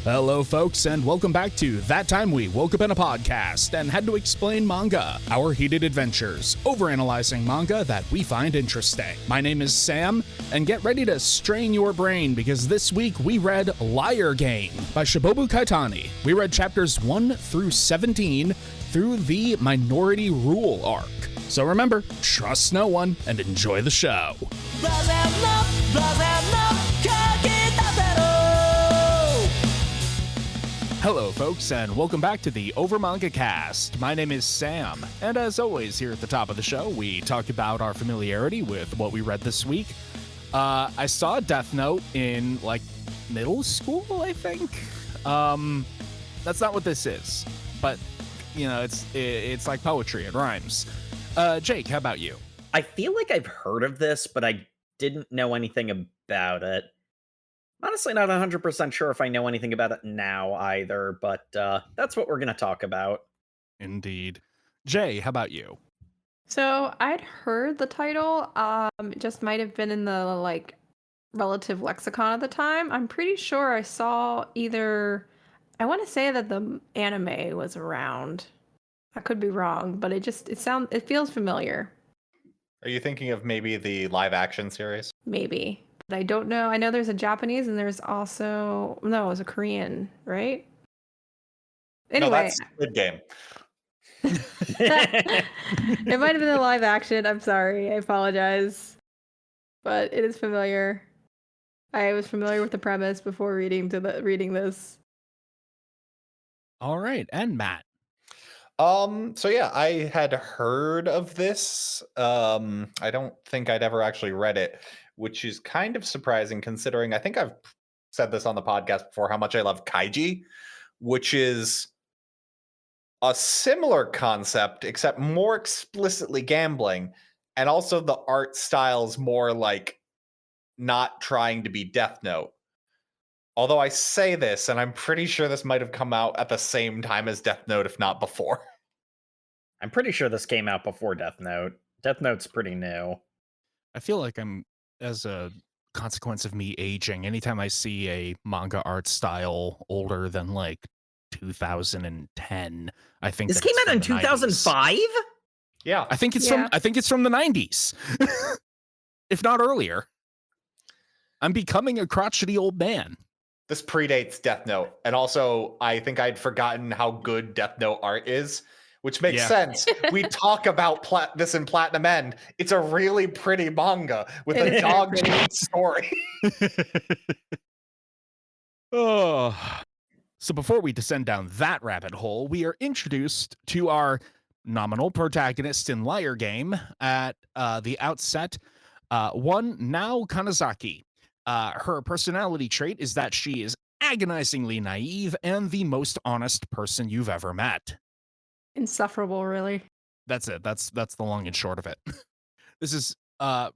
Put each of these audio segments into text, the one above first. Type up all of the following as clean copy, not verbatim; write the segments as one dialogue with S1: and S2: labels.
S1: Hello, folks, and welcome back to That Time We Woke Up in a Podcast and Had to Explain Manga, our heated adventures, overanalyzing manga that we find interesting. My name is Sam, and get ready to strain your brain because this week we read Liar Game by Shibobu Kaitani. We read chapters 1 through 17 through the Minority Rule arc. So remember, trust no one and enjoy the show. Hello, folks, and welcome back to the Over Manga Cast. My name is Sam, and as always, here at the top of the show, we talk about our familiarity with what we read this week. I saw Death Note in, middle school, I think? That's not what this is, but, it's like poetry, it rhymes. Jake, how about you?
S2: I feel like I've heard of this, but I didn't know anything about it. Honestly, not 100% sure if I know anything about it now either, but that's what we're going to talk about.
S1: Indeed. Jay, how about you?
S3: So I'd heard the title, it just might have been in the relative lexicon at the time. I'm pretty sure I saw I want to say that the anime was around. I could be wrong, but it feels familiar.
S4: Are you thinking of maybe the live action series?
S3: Maybe. But I don't know. I know there's a Japanese and there's also it was a Korean, right? Anyway.
S4: No, that's Squid Game.
S3: It might have been a live action. I'm sorry. I apologize. But it is familiar. I was familiar with the premise before reading this.
S1: All right, and Matt.
S4: So yeah, I had heard of this. I don't think I'd ever actually read it, which is kind of surprising considering I think I've said this on the podcast before how much I love kaiji, which is a similar concept except more explicitly gambling, and also the art style's more like not trying to be Death Note. Although I say this, and I'm pretty sure this might have come out at the same time as Death Note, if not before.
S2: I'm pretty sure this came out before Death Note. Death Note's pretty new.
S1: I feel like as a consequence of me aging, anytime I see a manga art style older than 2010, I think
S2: this came out in 2005.
S4: Yeah,
S1: I think it's from the 90s, if not earlier. I'm becoming a crotchety old man.
S4: This predates Death Note, and also I think I'd forgotten how good Death Note art is, which makes sense. We talk about this in Platinum End. It's a really pretty manga with a dog-shit story.
S1: Oh. So before we descend down that rabbit hole, we are introduced to our nominal protagonist in Liar Game at the outset, one Nao Kanazaki. Her personality trait is that she is agonizingly naive and the most honest person you've ever met.
S3: Insufferable, really.
S1: That's it. That's the long and short of it. This is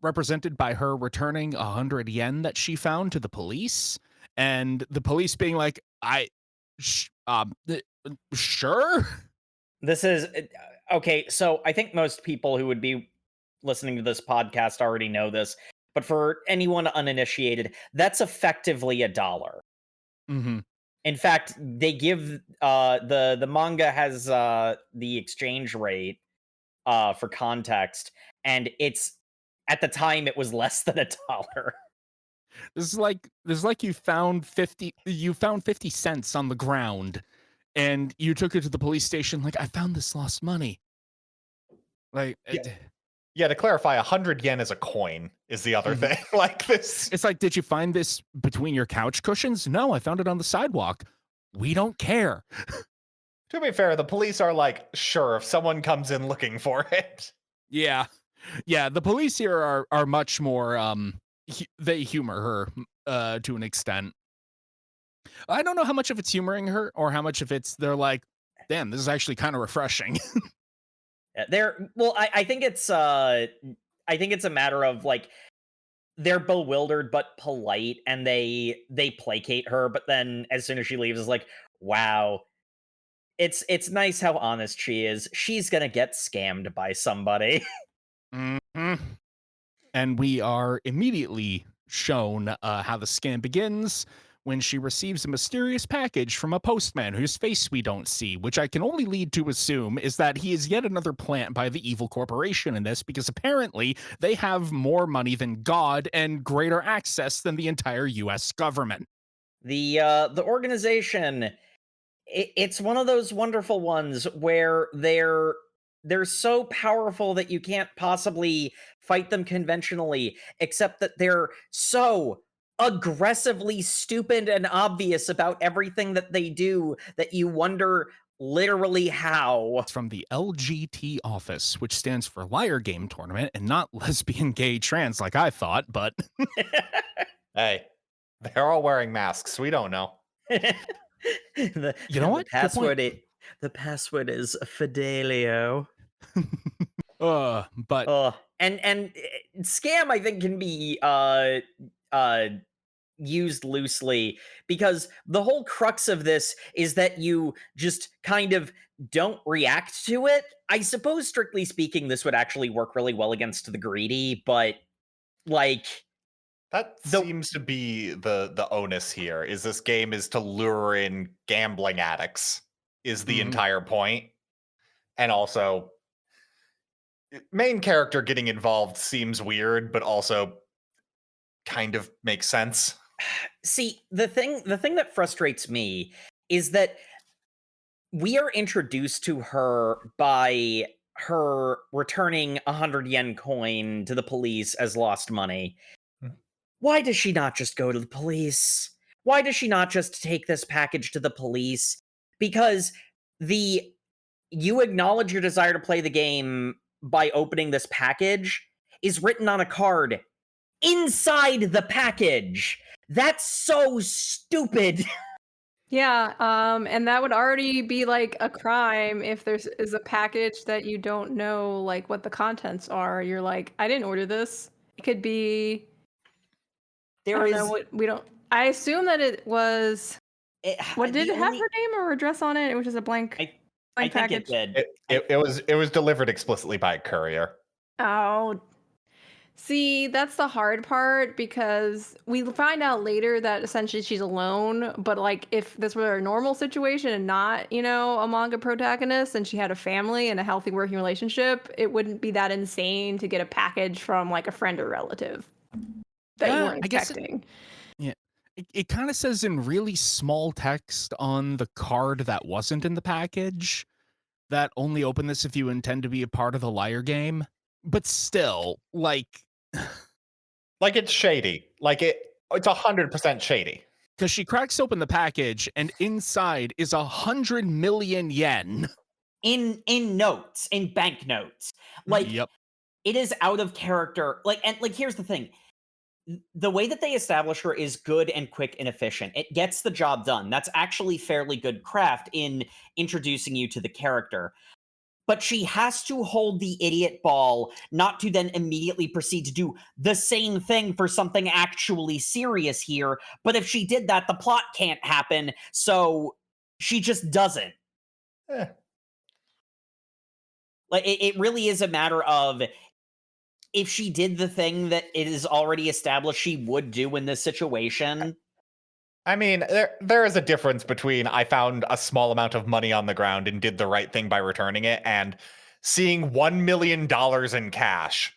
S1: represented by her returning 100 yen that she found to the police, and the police being like, sure?
S2: This is... Okay, so I think most people who would be listening to this podcast already know this, but for anyone uninitiated, that's effectively $1.
S1: Mm-hmm.
S2: In fact, they give the manga has the exchange rate for context, and it's at the time it was less than $1.
S1: This is like you found 50 cents on the ground, and you took it to the police station. Like, I found this lost money.
S4: Yeah, to clarify, 100 yen is a coin is the other thing. Like this.
S1: It's like, did you find this between your couch cushions? No, I found it on the sidewalk. We don't care.
S4: To be fair, the police are like, sure, if someone comes in looking for it.
S1: Yeah. Yeah, the police here are much more, they humor her to an extent. I don't know how much of it's humoring her or how much of they're like, damn, this is actually kind of refreshing.
S2: I think it's a matter of they're bewildered but polite, and they placate her, but then as soon as she leaves, it's like, wow, it's nice how honest she is. She's gonna get scammed by somebody.
S1: Mm-hmm. And we are immediately shown how the scam begins when she receives a mysterious package from a postman whose face we don't see, which I can only lead to assume is that he is yet another plant by the evil corporation in this, because apparently they have more money than God and greater access than the entire US government.
S2: The organization, it's one of those wonderful ones where they're so powerful that you can't possibly fight them conventionally, except that they're so aggressively stupid and obvious about everything that they do that you wonder literally how.
S1: It's from the LGT office, which stands for Liar Game Tournament and not lesbian, gay, trans like I thought, but
S4: Hey, they're all wearing masks. We don't know.
S1: You know what? Good point.
S2: The password is Fidelio.
S1: But
S2: And scam, I think, can be used loosely, because the whole crux of this is that you just kind of don't react to it. I suppose, strictly speaking, this would actually work really well against the greedy, but like,
S4: That seems to be the onus here. Is this game is to lure in gambling addicts is the entire point. And also, main character getting involved seems weird, but also kind of makes sense.
S2: see, the thing that frustrates me is that we are introduced to her by her returning 100 yen coin to the police as lost money. Why does she not just go to the police? Why does she not just take this package to the police? Because you acknowledge your desire to play the game by opening this package is written on a card inside the package. That's so stupid.
S3: Yeah, and that would already be like a crime if there is a package that you don't know like what the contents are. You're like, I didn't order this. It could be. I don't know what we don't. I assume that it was. What did it have her name or address on it? It was just a blank.
S2: I think
S3: package.
S2: it did.
S4: It was delivered explicitly by a courier.
S3: Oh. See, that's the hard part, because we find out later that essentially she's alone, but like if this were a normal situation and not, a manga protagonist and she had a family and a healthy working relationship, it wouldn't be that insane to get a package from like a friend or relative that you weren't expecting.
S1: It kind of says in really small text on the card that wasn't in the package that only open this if you intend to be a part of the liar game. But still, like
S4: it's shady. It's 100% shady.
S1: Because she cracks open the package and inside is 100 million yen.
S2: In notes, in banknotes. Yep. It is out of character. Here's the thing. The way that they establish her is good and quick and efficient. It gets the job done. That's actually fairly good craft in introducing you to the character. But she has to hold the idiot ball, not to then immediately proceed to do the same thing for something actually serious here. But if she did that, the plot can't happen, so she just doesn't. It really is a matter of, if she did the thing that it is already established she would do in this situation.
S4: I mean, there is a difference between I found a small amount of money on the ground and did the right thing by returning it, and seeing $1 million in cash,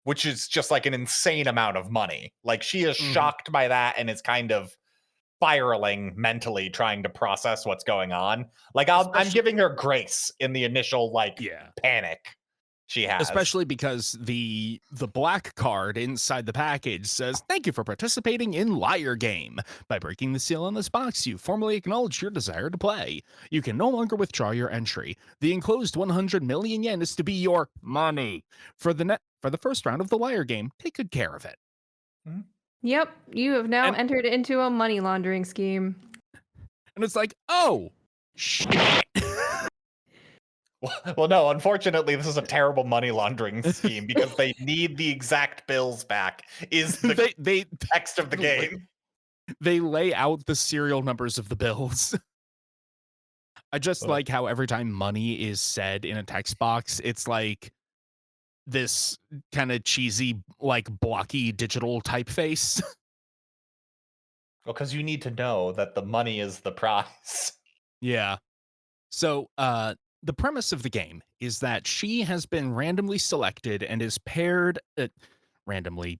S4: which is just like an insane amount of money. Like, she is shocked by that and is kind of spiraling mentally, trying to process what's going on. Like, I'm giving her grace in the initial panic she has.
S1: Especially because the black card inside the package says, "Thank you for participating in Liar Game. By breaking the seal on this box, you formally acknowledge your desire to play. You can no longer withdraw your entry. The enclosed 100 million yen is to be your money. For the first round of the Liar Game, take good care of it."
S3: Yep, you have now entered into a money laundering scheme.
S1: And it's like, oh, shit.
S4: Well, no, unfortunately, this is a terrible money laundering scheme because they need the exact bills back, is the text of the game.
S1: They lay out the serial numbers of the bills. I just like how every time money is said in a text box, it's like this kind of cheesy, like blocky digital typeface.
S4: Well, because you need to know that the money is the prize.
S1: Yeah. So, the premise of the game is that she has been randomly selected and is paired randomly.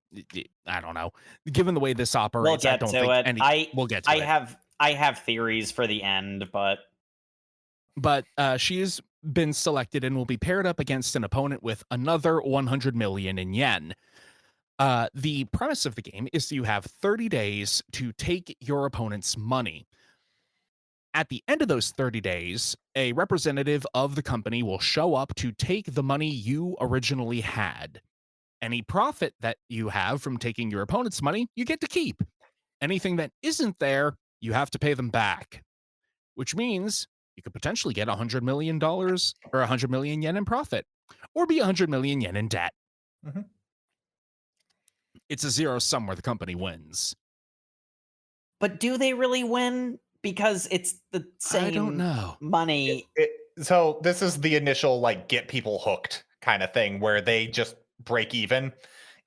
S1: I don't know. Given the way this
S2: We'll
S1: operates, I
S2: get
S1: don't
S2: to
S1: think
S2: it.
S1: any. We'll get to
S2: I
S1: it.
S2: have theories for the end, but
S1: She has been selected and will be paired up against an opponent with another 100 million in yen. The premise of the game is you have 30 days to take your opponent's money. At the end of those 30 days, a representative of the company will show up to take the money you originally had. Any profit that you have from taking your opponent's money, you get to keep. Anything that isn't there, you have to pay them back, which means you could potentially get $100 million or 100 million yen in profit, or be 100 million yen in debt.
S4: Mm-hmm.
S1: It's a zero sum where the company wins.
S2: But do they really win? Because it's the same
S1: I don't know.
S2: money.
S4: So this is the initial like get people hooked kind of thing where they just break even.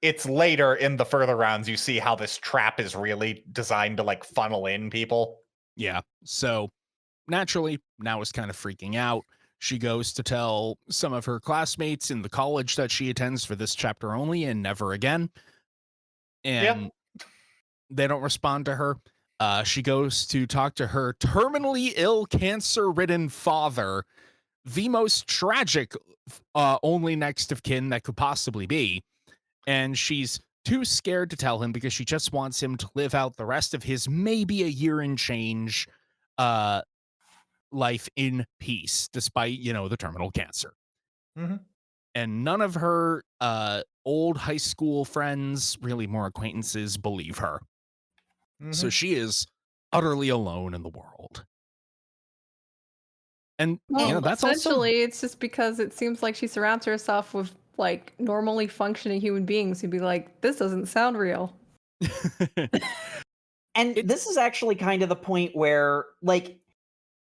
S4: It's later in the further rounds you see how this trap is really designed to like funnel in people.
S1: Yeah. So naturally, now is kind of freaking out. She goes to tell some of her classmates in the college that she attends for this chapter only and never again. And they don't respond to her. She goes to talk to her terminally ill, cancer-ridden father, the most tragic only next of kin that could possibly be. And she's too scared to tell him because she just wants him to live out the rest of his maybe a year and change life in peace, despite, the terminal cancer.
S4: Mm-hmm.
S1: And none of her old high school friends, really more acquaintances, believe her.
S4: Mm-hmm.
S1: So she is utterly alone in the world. And that's
S3: essentially it's just because it seems like she surrounds herself with like normally functioning human beings who'd be like, this doesn't sound real.
S2: And this is actually kind of the point where like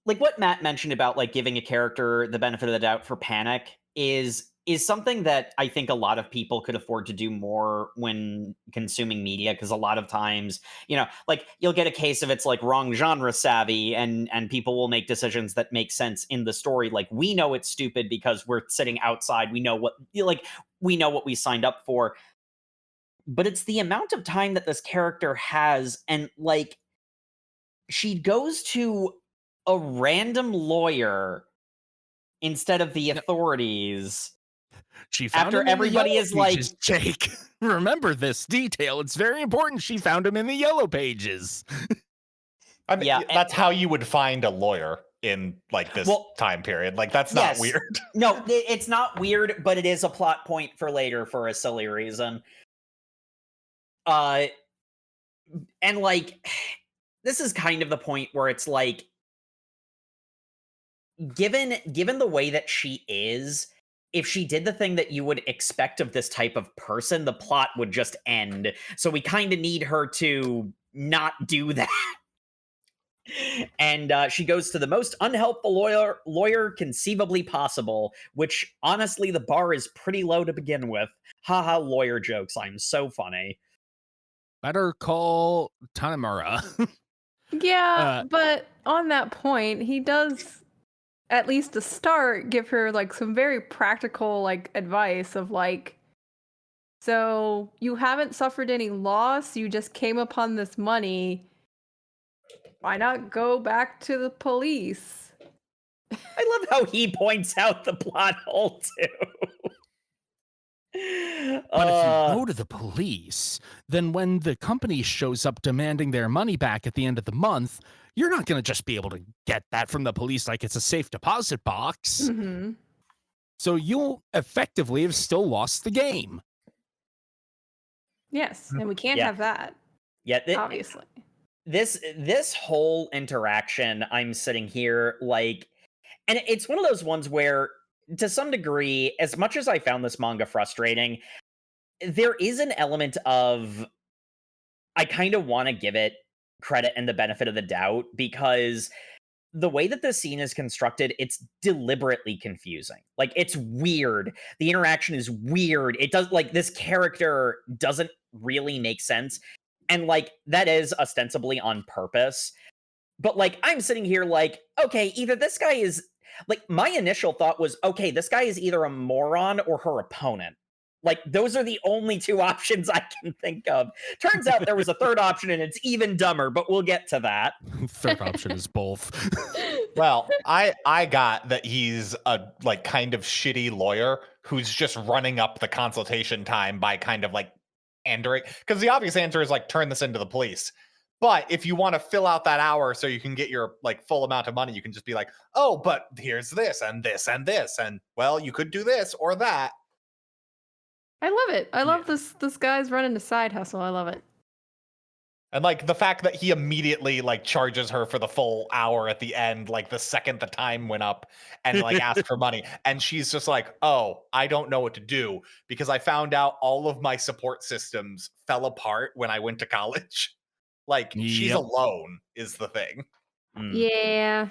S2: what Matt mentioned about like giving a character the benefit of the doubt for panic is something that I think a lot of people could afford to do more when consuming media, because a lot of times, like you'll get a case of it's like wrong genre savvy and people will make decisions that make sense in the story. Like we know it's stupid because we're sitting outside. We know what we signed up for. But it's the amount of time that this character has, and like she goes to a random lawyer instead of the authorities.
S1: She found
S2: after
S1: him in
S2: everybody
S1: the
S2: is
S1: yellow
S2: like,
S1: pages, Jake. Remember this detail. It's very important. She found him in the yellow pages.
S4: I mean, that's how you would find a lawyer in like this time period. Like that's not weird.
S2: No, it's not weird, but it is a plot point for later for a silly reason. And like this is kind of the point where it's like, given the way that she is, if she did the thing that you would expect of this type of person, the plot would just end. So we kind of need her to not do that. And she goes to the most unhelpful lawyer conceivably possible, which honestly the bar is pretty low to begin with. Haha, lawyer jokes. I'm so funny.
S1: Better call Tanemura.
S3: Yeah, but on that point, he does, at least to start, give her like some very practical like advice of like, so you haven't suffered any loss, you just came upon this money. Why not go back to the police?
S2: I love how he points out the plot hole too.
S1: But if you go to the police, then when the company shows up demanding their money back at the end of the month, you're not going to just be able to get that from the police like it's a safe deposit box.
S3: Mm-hmm.
S1: So you'll effectively have still lost the game.
S3: Yes, and we can't have that.
S2: Yeah,
S3: obviously.
S2: This whole interaction, I'm sitting here like, and it's one of those ones where, to some degree, as much as I found this manga frustrating, there is an element of I kind of want to give it credit and the benefit of the doubt, because the way that this scene is constructed, it's deliberately confusing. Like, it's weird. The interaction is weird. It does, like, this character doesn't really make sense. And like that is ostensibly on purpose. But like I'm sitting here like, okay, either this guy is like my initial thought was, okay, this guy is either a moron or her opponent. Like those are the only two options I can think of. Turns out there was a third option and it's even dumber, but we'll get to that.
S1: Third option is both.
S4: Well, I got that he's a like kind of shitty lawyer who's just running up the consultation time by kind of like pandering, because the obvious answer is like turn this into the police. But if you want to fill out that hour so you can get your like full amount of money, you can just be like, oh, but here's this and this and this, and well, you could do this or that.
S3: I love it. I love this guy's running a side hustle. I love it.
S4: And like the fact that he immediately like charges her for the full hour at the end, like the second the time went up, and like asked for money. And she's just like, oh, I don't know what to do because I found out all of my support systems fell apart when I went to college. Like she's alone is the thing.
S3: Yeah.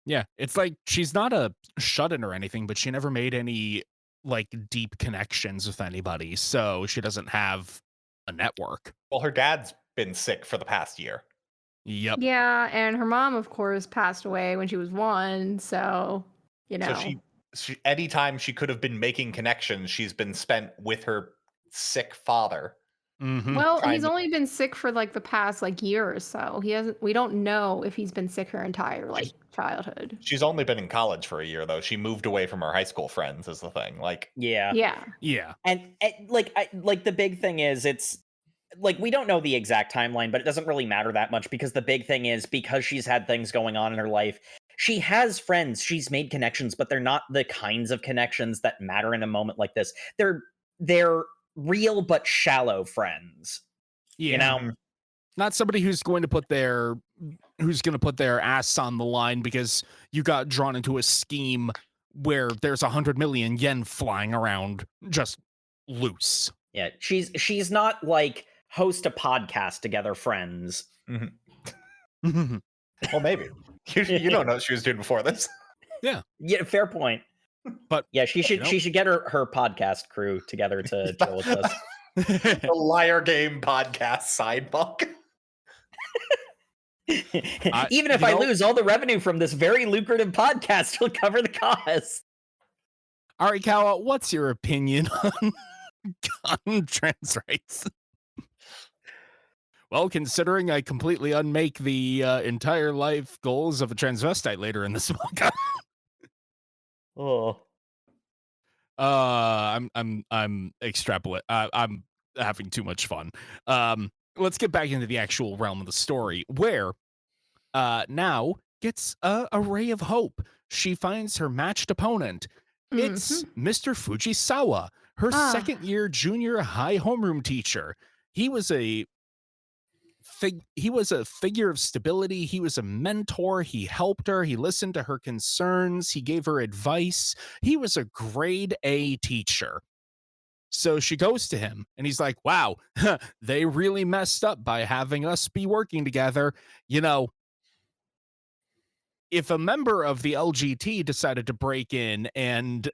S1: Yeah, it's like she's not a shut-in or anything, but she never made any like deep connections with anybody, so she doesn't have a network.
S4: Well, her dad's been sick for the past year.
S1: Yep.
S3: Yeah, and her mom, of course, passed away when she was 1, so, you know.
S4: So she anytime she could have been making connections, she's been spent with her sick father.
S1: Mm-hmm.
S3: Well, he's only been sick for like the past like year or so. We don't know if he's been sick her entire like childhood.
S4: She's only been in college for a year though. She moved away from her high school friends is the thing. Like
S2: Yeah. And like the big thing is it's like we don't know the exact timeline, but it doesn't really matter that much because the big thing is because she's had things going on in her life, she has friends, she's made connections, but they're not the kinds of connections that matter in a moment like this. They're real but shallow friends.
S1: Yeah.
S2: You know?
S1: Not somebody who's going to put their ass on the line because you got drawn into a scheme where there's 100 million yen flying around just loose.
S2: Yeah, she's not like host a podcast together friends.
S4: Mm-hmm. Well, maybe. You don't know what she was doing before this.
S2: Yeah, fair point.
S1: But
S2: yeah, she should get her podcast crew together to chill with us.
S4: The Liar Game podcast sidebug.
S2: Even if I lose all the revenue from this very lucrative podcast, he'll cover the cost.
S1: Arikawa, what's your opinion on trans rights? Well, considering I completely unmake the entire life goals of a transvestite later in this manga. I'm extrapolate. I'm having too much fun. Let's get back into the actual realm of the story, where now gets a ray of hope. She finds her matched opponent. It's Mr. Fujisawa, her second-year junior high homeroom teacher. He was a figure of stability. He was a mentor. He helped her. He listened to her concerns. He gave her advice. He was a grade A teacher. So she goes to him and he's like, wow, they really messed up by having us be working together. You know, if a member of the LGT decided to break in and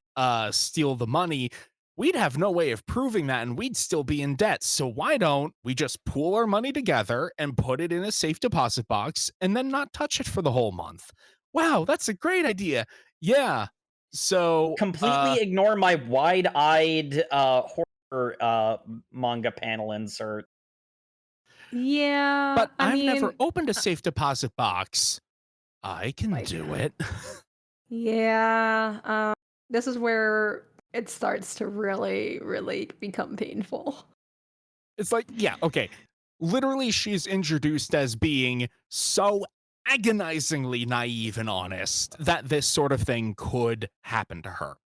S1: steal the money, we'd have no way of proving that and we'd still be in debt. So why don't we just pool our money together and put it in a safe deposit box and then not touch it for the whole month? Wow, that's a great idea. Yeah. So
S2: completely ignore my wide-eyed horror manga panel insert.
S3: Yeah.
S1: But I've never opened a safe deposit box. I can do it.
S3: Yeah. This is where it starts to really, really become painful.
S1: It's like, yeah, okay. Literally, she's introduced as being so agonizingly naive and honest that this sort of thing could happen to her.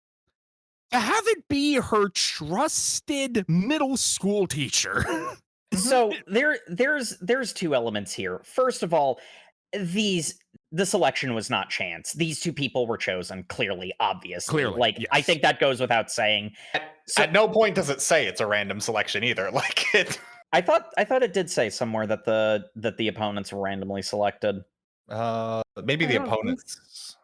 S1: To have it be her trusted middle school teacher.
S2: So there's two elements here. First of all, the selection was not chance. These two people were chosen, clearly, obviously. Like, yes. I think that goes without saying.
S4: At no point does it say it's a random selection either. Like it.
S2: I thought it did say somewhere that the opponents were randomly selected.
S4: Maybe the opponents.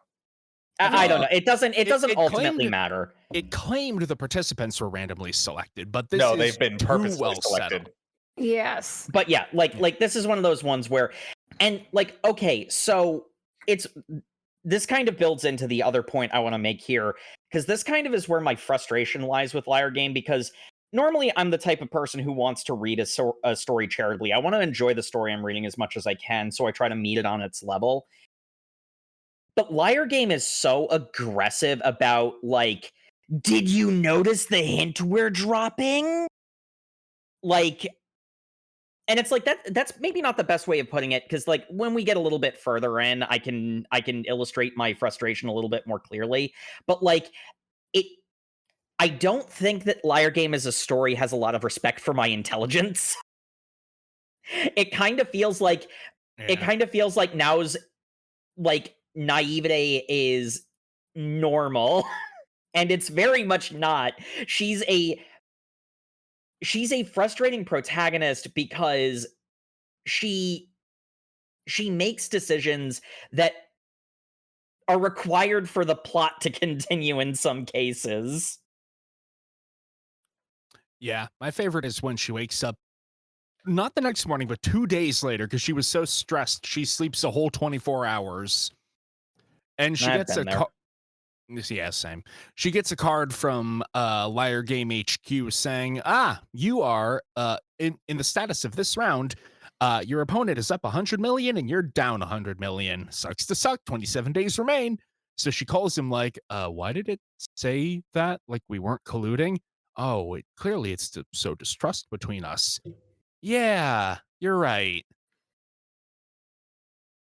S2: I don't know. It doesn't ultimately matter.
S1: It claimed the participants were randomly selected, but this
S4: they've been purposely selected.
S3: Yes.
S2: But yeah, like this is one of those ones where, and like, okay, so this kind of builds into the other point I want to make here, because this kind of is where my frustration lies with Liar Game, because normally I'm the type of person who wants to read a story charitably. I want to enjoy the story I'm reading as much as I can, so I try to meet it on its level. But Liar Game is so aggressive about, like, did you notice the hint we're dropping? Like, and it's like that's maybe not the best way of putting it, because like when we get a little bit further in, I can illustrate my frustration a little bit more clearly. But like it I don't think that Liar Game as a story has a lot of respect for my intelligence. It kind of feels like Now's like naivete is normal. And it's very much not. She's a frustrating protagonist because she makes decisions that are required for the plot to continue in some cases.
S1: Yeah, my favorite is when she wakes up, not the next morning, but 2 days later, because she was so stressed, she sleeps a whole 24 hours. And she
S2: I've
S1: gets
S2: been
S1: a
S2: there.
S1: yeah, same. She gets a card from Liar Game HQ saying, you are in the status of this round, your opponent is up 100 million and you're down 100 million. Sucks to suck, 27 days remain. So she calls him like, why did it say that? Like we weren't colluding? Oh, clearly it's so distrust between us. Yeah, you're right.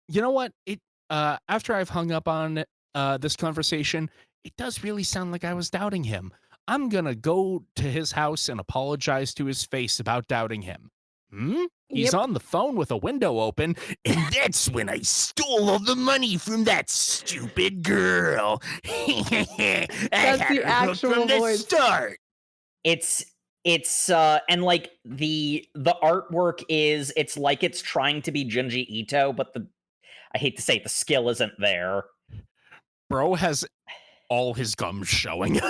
S1: You know what? After I've hung up on this conversation, it does really sound like I was doubting him. I'm gonna go to his house and apologize to his face about doubting him. He's
S3: Yep.
S1: on the phone with a window open, and that's when I stole all the money from that stupid girl. I
S3: That's
S1: had
S3: the
S1: her hooked
S3: actual
S1: from the
S3: voice.
S1: start.
S2: It's and like the artwork is, it's like it's trying to be Junji Ito, but I hate to say it, the skill isn't there.
S1: Bro has all his gums showing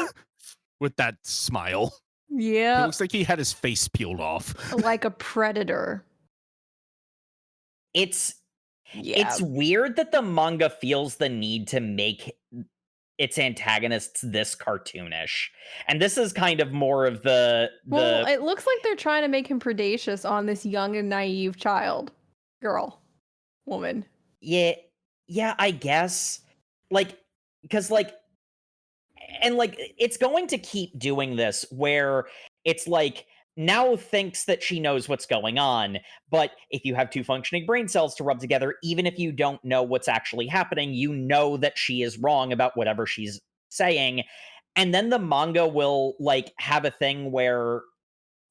S1: with that smile. He
S3: Yeah.
S1: looks like he had his face peeled off.
S3: Like a predator.
S2: It's
S3: Yeah.
S2: weird that the manga feels the need to make its antagonists this cartoonish. And this is kind of more of
S3: Well, it looks like they're trying to make him predacious on this young and naive woman.
S2: Yeah, I guess. Like, because like, and like, it's going to keep doing this where it's like, now thinks that she knows what's going on, but if you have two functioning brain cells to rub together, even if you don't know what's actually happening, you know that she is wrong about whatever she's saying. And then the manga will like have a thing where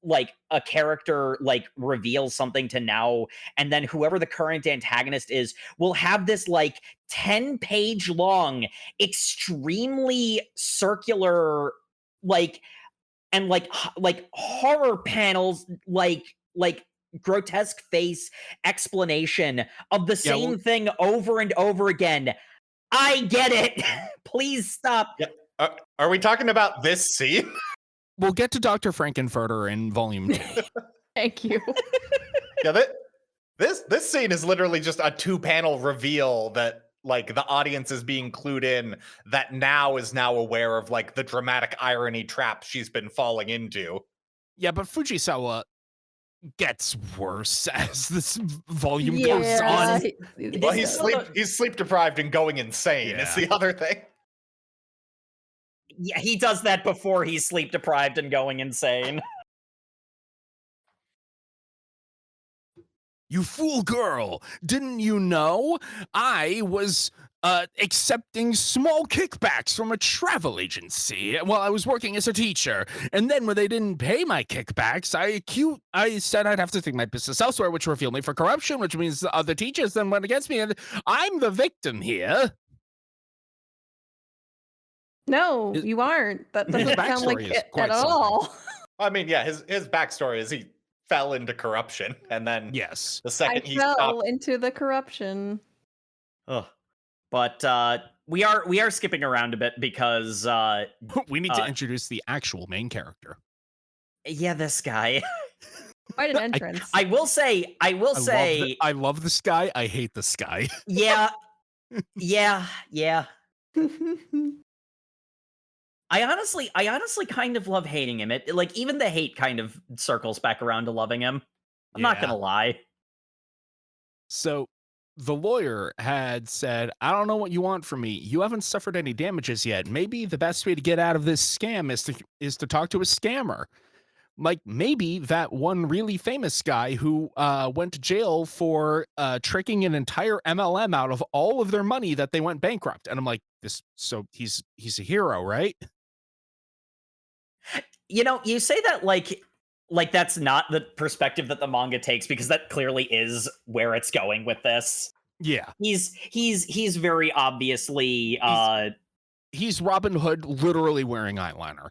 S2: like a character like reveals something to Now, and then whoever the current antagonist is will have this like 10-page long, extremely circular, like, and like horror panels, like grotesque face explanation of the same thing over and over again. I get it. Please stop.
S4: Yeah. Are we talking about this scene?
S1: We'll get to Dr. Frankenfurter in volume 2.
S3: Thank you.
S4: Yeah, this scene is literally just a 2-panel reveal that like the audience is being clued in that Now is now aware of like the dramatic irony trap she's been falling into.
S1: Yeah, but Fujisawa gets worse as this volume goes on.
S4: Well, he's sleep deprived and going insane. Is the other thing.
S2: Yeah, he does that before he's sleep deprived and going insane.
S1: You fool girl, didn't you know? I was accepting small kickbacks from a travel agency while I was working as a teacher. And then when they didn't pay my kickbacks, I said I'd have to take my business elsewhere, which revealed me for corruption, which means the other teachers then went against me, and I'm the victim here.
S3: No, you aren't. That doesn't sound like it at all.
S4: I mean, yeah, his backstory is he fell into corruption, and then
S1: yes,
S4: the second
S3: he fell into the corruption.
S2: Ugh. But we are skipping around a bit because
S1: we need to introduce the actual main character.
S2: Yeah, this guy.
S3: Quite an entrance.
S2: I will say,
S1: I love this guy. I hate this guy.
S2: yeah, yeah. I honestly kind of love hating him. It like even the hate kind of circles back around to loving him. I'm not
S1: Yeah.
S2: gonna lie.
S1: So the lawyer had said, I don't know what you want from me. You haven't suffered any damages yet. Maybe the best way to get out of this scam is to talk to a scammer. Like maybe that one really famous guy who went to jail for tricking an entire MLM out of all of their money that they went bankrupt. And I'm like, so he's a hero, right?
S2: You know, you say that like that's not the perspective that the manga takes, because that clearly is where it's going with this.
S1: Yeah.
S2: He's very obviously
S1: He's Robin Hood literally wearing eyeliner.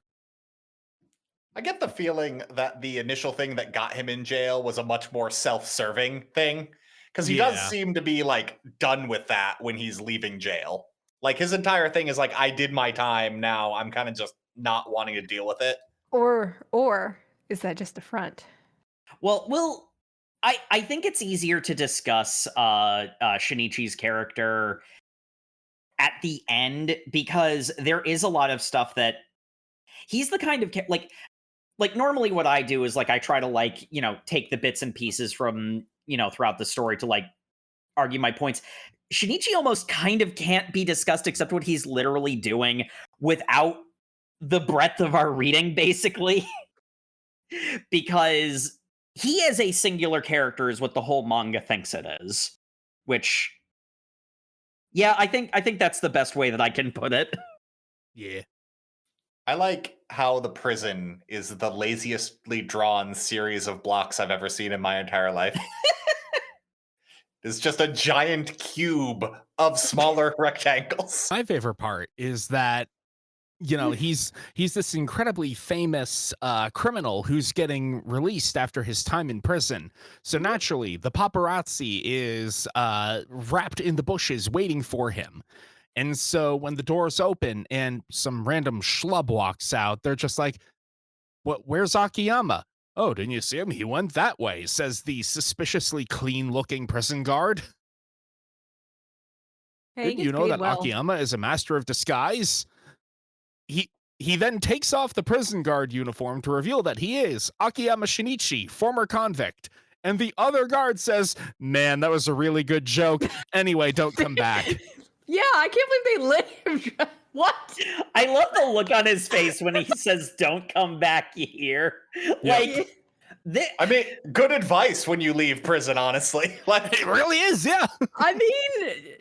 S4: I get the feeling that the initial thing that got him in jail was a much more self-serving thing, because he does
S1: Yeah.
S4: seem to be like done with that when he's leaving jail. Like his entire thing is like, I did my time, now I'm kind of just not wanting to deal with it.
S3: Or is that just a front?
S2: well I think it's easier to discuss Shinichi's character at the end, because there is a lot of stuff that he's the kind of like normally what I do is like I try to like, you know, take the bits and pieces from, you know, throughout the story to like argue my points. Shinichi almost kind of can't be discussed except what he's literally doing without the breadth of our reading, basically. Because he is a singular character is what the whole manga thinks it is. Which yeah, I think that's the best way that I can put it.
S1: Yeah.
S4: I like how the prison is the laziestly drawn series of blocks I've ever seen in my entire life. It's just a giant cube of smaller rectangles.
S1: My favorite part is that, you know, he's this incredibly famous criminal who's getting released after his time in prison. So naturally, the paparazzi is wrapped in the bushes waiting for him. And so when the doors open and some random schlub walks out, they're just like, where's Akiyama? Oh, didn't you see him? He went that way, says the suspiciously clean-looking prison guard.
S3: Hey,
S1: Didn't you know that Akiyama is a master of disguise? He then takes off the prison guard uniform to reveal that he is Akiyama Shinichi, former convict. And the other guard says, man, that was a really good joke. Anyway, don't come back.
S3: Yeah, I can't believe they let him. What?
S2: I love the look on his face when he says, don't come back here. Like,
S4: I mean, good advice when you leave prison, honestly. Like,
S1: it really is, yeah.
S3: I mean,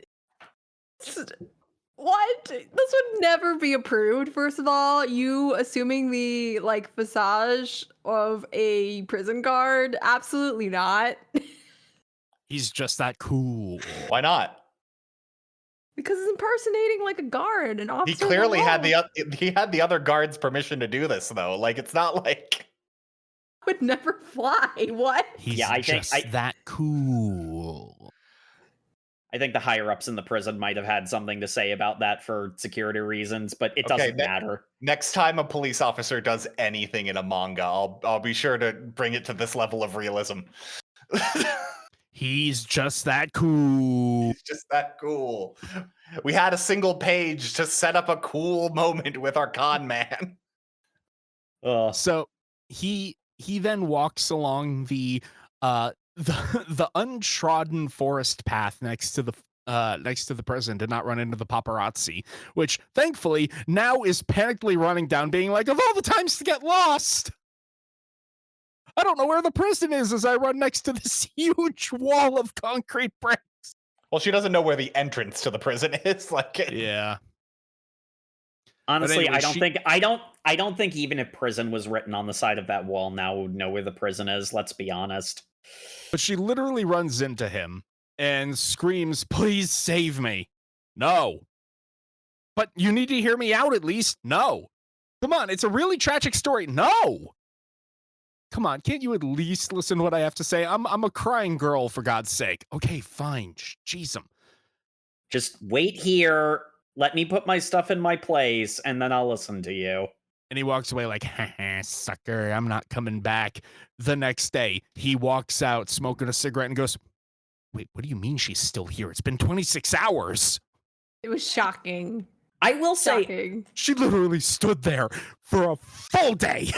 S3: what? This would never be approved, first of all. You assuming the, like, visage of a prison guard? Absolutely not.
S1: He's just that cool.
S4: Why not?
S3: Because he's impersonating like a guard, an officer.
S4: He clearly had the other guards' permission to do this, though. Like, it's not like
S3: would never fly. What?
S1: He's
S2: Yeah, I think
S1: that cool.
S2: I think the higher ups in the prison might have had something to say about that for security reasons, but it doesn't matter.
S4: Next time a police officer does anything in a manga, I'll be sure to bring it to this level of realism.
S1: He's just that cool.
S4: He's just that cool. We had a single page to set up a cool moment with our con man.
S1: So he then walks along the untrodden forest path next to the prison to not run into the paparazzi, which thankfully now is panically running down, being like, of all the times to get lost, I don't know where the prison is as I run next to this huge wall of concrete bricks.
S4: Well, she doesn't know where the entrance to the prison is. Like,
S1: yeah.
S2: Honestly,
S1: anyway,
S2: I don't think even if prison was written on the side of that wall, now would know where the prison is. Let's be honest.
S1: But she literally runs into him and screams, please save me. No. But you need to hear me out at least. No. Come on, it's a really tragic story. No. Come on, can't you at least listen to what I have to say? I'm a crying girl, for God's sake. Okay, fine. Jeez.
S2: Just wait here. Let me put my stuff in my place, and then I'll listen to you.
S1: And he walks away like, haha, sucker, I'm not coming back. The next day, he walks out smoking a cigarette and goes, wait, what do you mean she's still here? It's been 26 hours.
S3: It was shocking.
S2: I will say,
S3: Shocking.
S1: She literally stood there for a full day.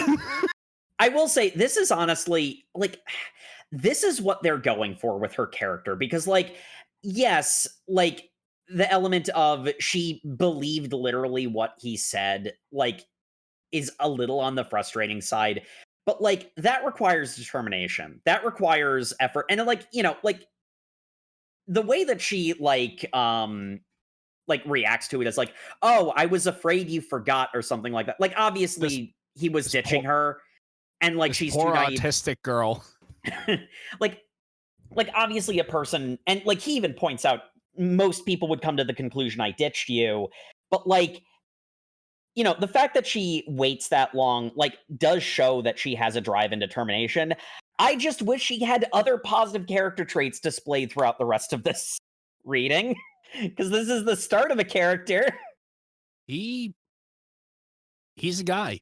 S2: I will say, this is honestly, like, this is what they're going for with her character. Because, like, yes, like, the element of she believed literally what he said, like, is a little on the frustrating side. But, like, that requires determination. That requires effort. And, like, you know, like, the way that she, like, reacts to it is like, oh, I was afraid you forgot or something like that. Like, obviously, he was ditching her. And, like,
S1: This
S2: she's
S1: poor
S2: too naive.
S1: autistic girl.
S2: like, obviously, a person, and, like, he even points out, most people would come to the conclusion I ditched you. But, like, you know, the fact that she waits that long, like, does show that she has a drive and determination. I just wish she had other positive character traits displayed throughout the rest of this reading, because this is the start of a character.
S1: He's a guy.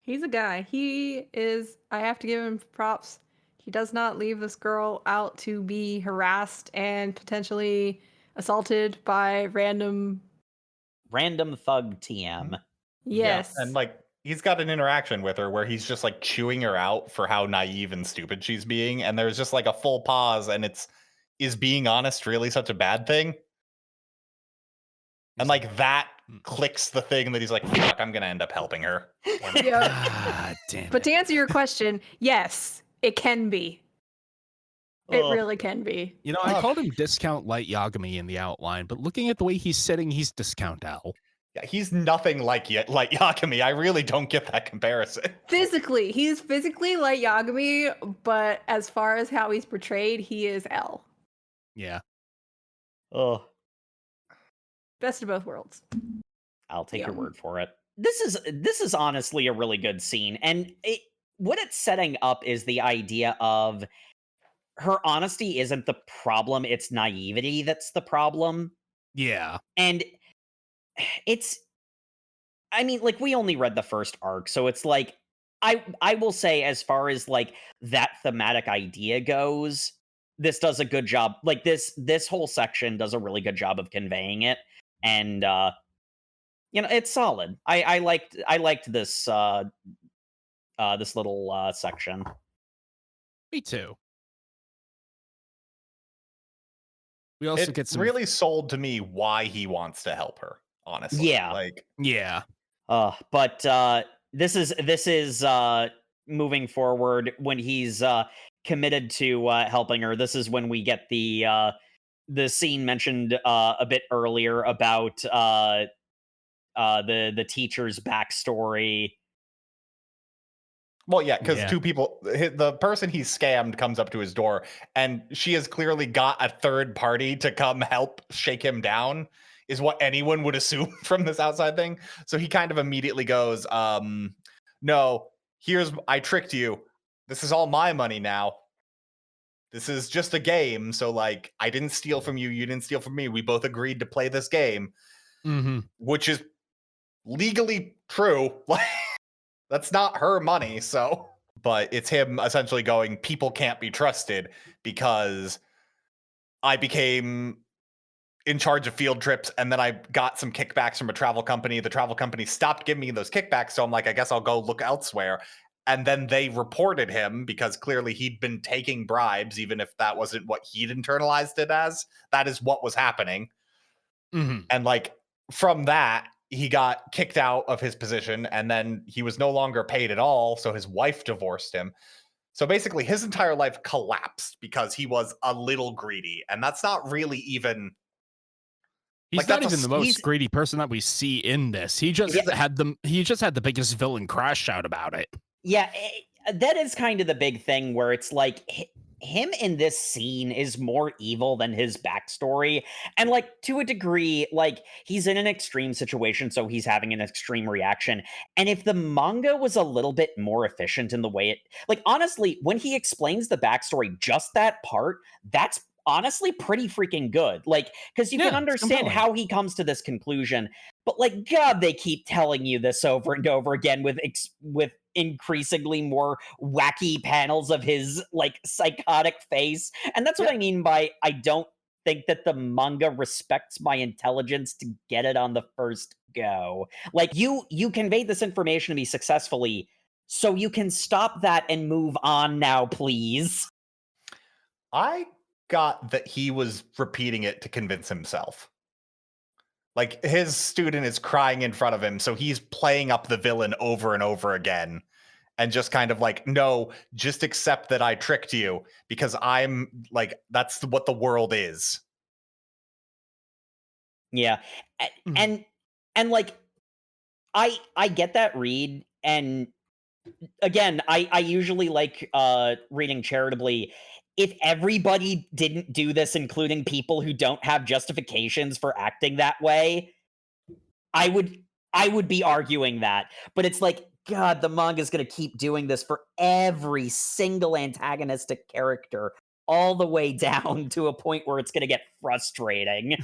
S3: He's a guy. He is, I have to give him props. He does not leave this girl out to be harassed and potentially assaulted by random
S2: Thug TM.
S3: Yes.
S4: Yeah, and like he's got an interaction with her where he's just like chewing her out for how naive and stupid she's being, and there's just like a full pause, and is being honest really such a bad thing? And like that clicks the thing that he's like, fuck, I'm gonna end up helping her.
S1: God damn it.
S3: But to answer your question, yes, it can be. It really can be.
S1: You know, I called him Discount Light Yagami in the outline, but looking at the way he's sitting, he's Discount L.
S4: Yeah, he's nothing like Light Yagami. I really don't get that comparison.
S3: Physically, he's physically like Yagami, but as far as how he's portrayed, he is L.
S1: Yeah.
S2: Oh,
S3: Best of both worlds.
S2: I'll take your word for it. This is honestly a really good scene, and what it's setting up is the idea of her honesty isn't the problem, it's naivety that's the problem.
S1: Yeah.
S2: And it's, I mean, like, we only read the first arc, so it's like, I will say, as far as like that thematic idea goes, this does a good job. Like, this whole section does a really good job of conveying it, and you know, it's solid. I liked this this little section.
S1: Me too. We also get some
S4: really sold to me why he wants to help her, honestly.
S2: Yeah.
S4: Like,
S1: yeah.
S2: But this is moving forward when he's committed to helping her. This is when we get the scene mentioned a bit earlier about the teacher's backstory.
S4: well, yeah, because two people, the person he scammed comes up to his door, and she has clearly got a third party to come help shake him down, is what anyone would assume from this outside thing. So he kind of immediately goes, no, I tricked you. This is all my money now. This is just a game. So, like, I didn't steal from you. You didn't steal from me. We both agreed to play this game, which is legally true. Like, that's not her money. So, but it's him essentially going, people can't be trusted because I became in charge of field trips, and then I got some kickbacks from a travel company. The travel company stopped giving me those kickbacks, so I'm like, I guess I'll go look elsewhere. And then they reported him because clearly he'd been taking bribes, even if that wasn't what he'd internalized it as. That is what was happening. And like from that, he got kicked out of his position, and then he was no longer paid at all, so his wife divorced him. So basically his entire life collapsed because he was a little greedy, and that's not really even...
S1: He's
S4: like,
S1: not even the most greedy person that we see in this. He just had the biggest villain crash out about it.
S2: Yeah, that is kind of the big thing where it's like him in this scene is more evil than his backstory. And like, to a degree, like, he's in an extreme situation, so he's having an extreme reaction. And if the manga was a little bit more efficient in the way it, like, honestly, when he explains the backstory, just that part, that's honestly pretty freaking good. Like, because you can understand how he comes to this conclusion. But like, God, they keep telling you this over and over again with increasingly more wacky panels of his like psychotic face. And that's what
S4: Yeah.
S2: I mean by I don't think that the manga respects my intelligence to get it on the first go. Like you conveyed this information to me successfully, so you can stop that and move on now, please.
S4: I got that he was repeating it to convince himself. Like his student is crying in front of him, so he's playing up the villain over and over again and just kind of like, no, just accept that I tricked you because I'm like, that's what the world is.
S2: Yeah. And and like I get that read, and again, I usually like reading charitably. If everybody didn't do this, including people who don't have justifications for acting that way, I would be arguing that. But it's like, God, the manga's gonna keep doing this for every single antagonistic character, all the way down to a point where it's gonna get frustrating.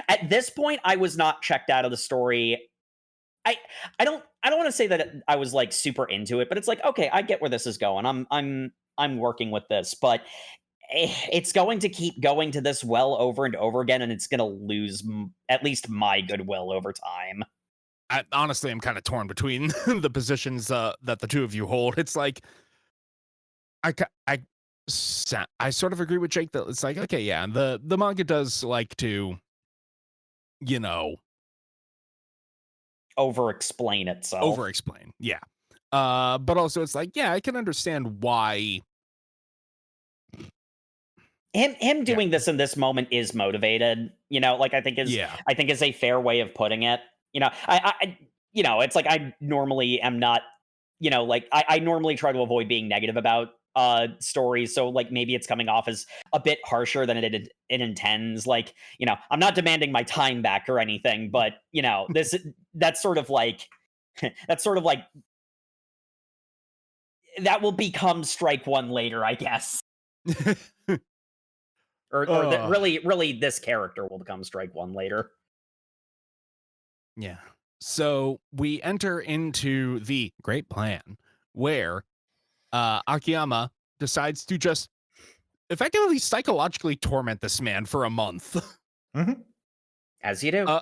S2: At this point, I was not checked out of the story. I I don't want to say that I was like super into it, but it's like, okay, I get where this is going. I'm working with this, but it's going to keep going to this well over and over again, and it's going to lose at least my goodwill over time.
S1: Honestly, I'm kind of torn between the positions that the two of you hold. It's like I ca- I sort of agree with Jake that it's like, okay, yeah, the manga does like to, you know,
S2: Over explain itself.
S1: over explain, yeah. But also it's like, yeah, I can understand why
S2: Him doing this in this moment is motivated. Like
S1: yeah.
S2: I think is a fair way of putting it. It's like I normally am not. Like I normally try to avoid being negative about stories, so like maybe it's coming off as a bit harsher than it intends. Like I'm not demanding my time back or anything, but this that's sort of like that's sort of like that will become strike one later, I guess. Or that
S1: Ugh.
S2: really this character will become strike one later.
S1: Yeah. So we enter into the great plan where Akiyama decides to just effectively psychologically torment this man for a month.
S2: As you do.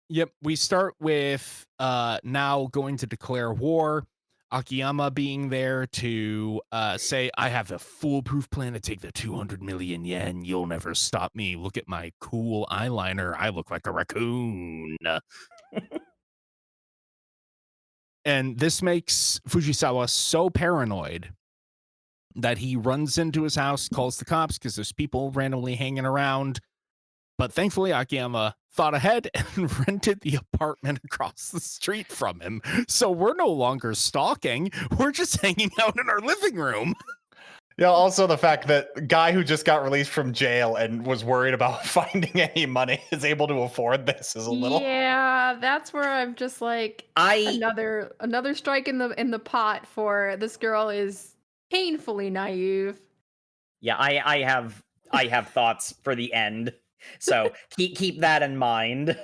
S1: Yep. We start with now going to declare war. Akiyama being there to say, I have a foolproof plan to take the 200 million yen. You'll never stop me. Look at my cool eyeliner. I look like a raccoon. And this makes Fujisawa so paranoid that he runs into his house, calls the cops because there's people randomly hanging around. But thankfully, Akiyama thought ahead and rented the apartment across the street from him. So we're no longer stalking. We're just hanging out in our living room.
S4: Yeah, also the fact that guy who just got released from jail and was worried about finding any money is able to afford this is a little.
S3: Yeah, that's where I'm just like another strike in the pot for this girl is painfully naive.
S2: Yeah, I have thoughts for the end. So keep that in mind.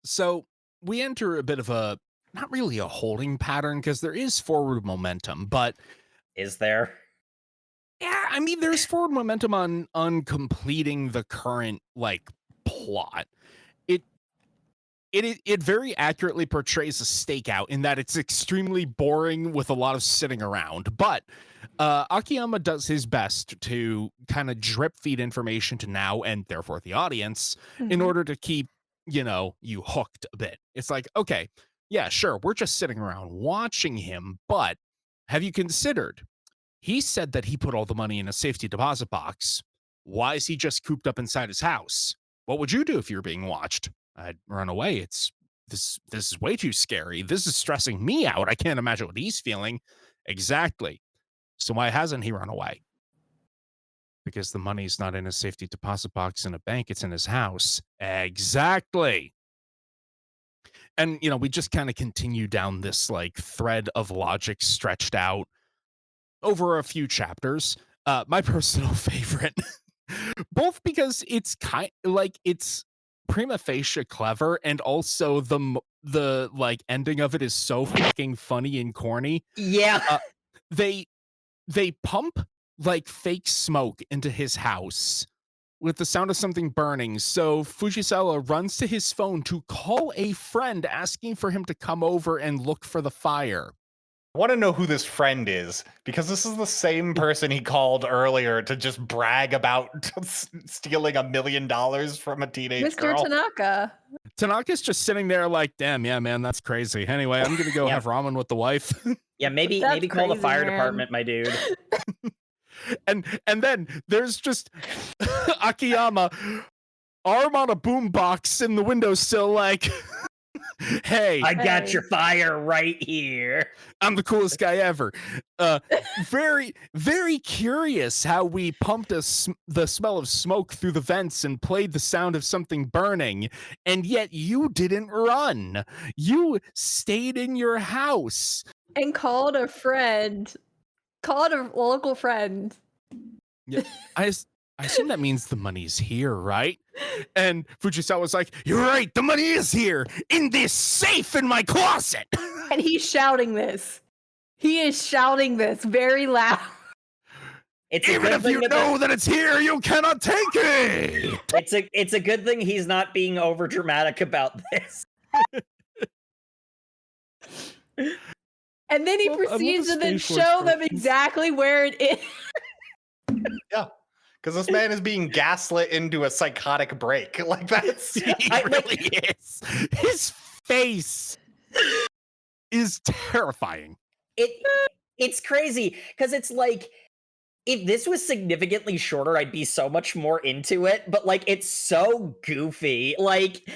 S1: So we enter a bit of a, not really a holding pattern because there is forward momentum, but
S2: Is there?
S1: yeah, I mean, there's forward momentum on completing the current like plot. It very accurately portrays a stakeout in that it's extremely boring with a lot of sitting around. But Akiyama does his best to kind of drip feed information to now and therefore the audience in order to keep, you hooked a bit. It's like, okay, yeah, sure, we're just sitting around watching him, but have you considered he said that he put all the money in a safety deposit box? Why is he just cooped up inside his house? What would you do if you're being watched? I'd run away. It's this is way too scary. This is stressing me out. I can't imagine what he's feeling. Exactly. So why hasn't he run away? Because the money's not in a safety deposit box in a bank, it's in his house. Exactly. And we just kind of continue down this like thread of logic stretched out over a few chapters. My personal favorite, both because it's prima facie clever, and also the like ending of it is so fucking funny and corny.
S2: Yeah.
S1: They pump like fake smoke into his house with the sound of something burning. So Fujisawa runs to his phone to call a friend asking for him to come over and look for the fire.
S4: I want to know who this friend is, because this is the same person he called earlier to just brag about stealing $1 million from a teenage
S3: Mr.
S4: girl.
S3: Tanaka.
S1: Tanaka's just sitting there like, damn, yeah, man, that's crazy. Anyway, I'm gonna go
S2: Yeah.
S1: have ramen with the wife.
S2: Yeah, maybe
S3: That's
S2: call the
S3: crazy,
S2: fire
S3: man.
S2: department, my dude.
S1: and then there's just Akiyama, arm on a boombox in the windowsill, like, hey,
S2: I got
S3: Hey.
S2: your fire right here.
S1: I'm the coolest guy ever. Very, very curious how we pumped the smell of smoke through the vents and played the sound of something burning, and yet you didn't run. You stayed in your house.
S3: And called a friend. Called a local friend.
S1: I assume that means the money's here, right? And Fujisawa was like, you're right, the money is here in this safe in my closet.
S3: And he's shouting this. He is shouting this very loud.
S2: It's a
S1: Even
S2: good
S1: if
S2: thing
S1: you
S2: that
S1: know that it's here, you cannot take it.
S2: it's a good thing he's not being over dramatic about this.
S3: And then he
S1: I love
S3: proceeds
S1: his
S3: to then
S1: facial
S3: show them
S1: expressions.
S3: exactly where it is.
S4: Yeah, because this man is being gaslit into a psychotic break. Like, that's...
S1: He really is. His face is terrifying.
S2: It's crazy because it's like, if this was significantly shorter, I'd be so much more into it. But like, it's so goofy. Like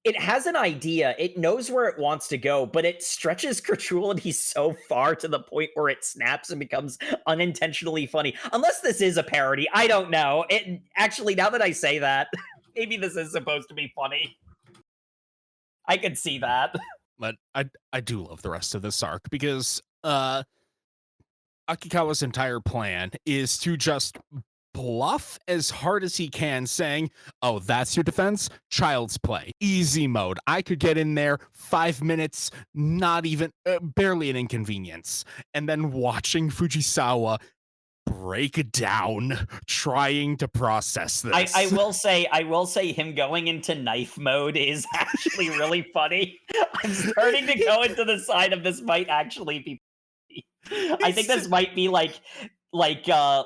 S2: it has an idea. It knows where it wants to go, but it stretches credulity so far to the point where it snaps and becomes unintentionally funny. Unless this is a parody, I don't know. It actually, now that I say that, maybe this is supposed to be funny. I could see that.
S1: But I do love the rest of this arc because Akikawa's entire plan is to just bluff as hard as he can, saying, oh, that's your defense? Child's play. Easy mode. I could get in there 5 minutes, not even, barely an inconvenience. And then watching Fujisawa break down, trying to process this.
S2: I will say him going into knife mode is actually really funny. I'm starting to go into the side of this might actually be funny. I think this might be like a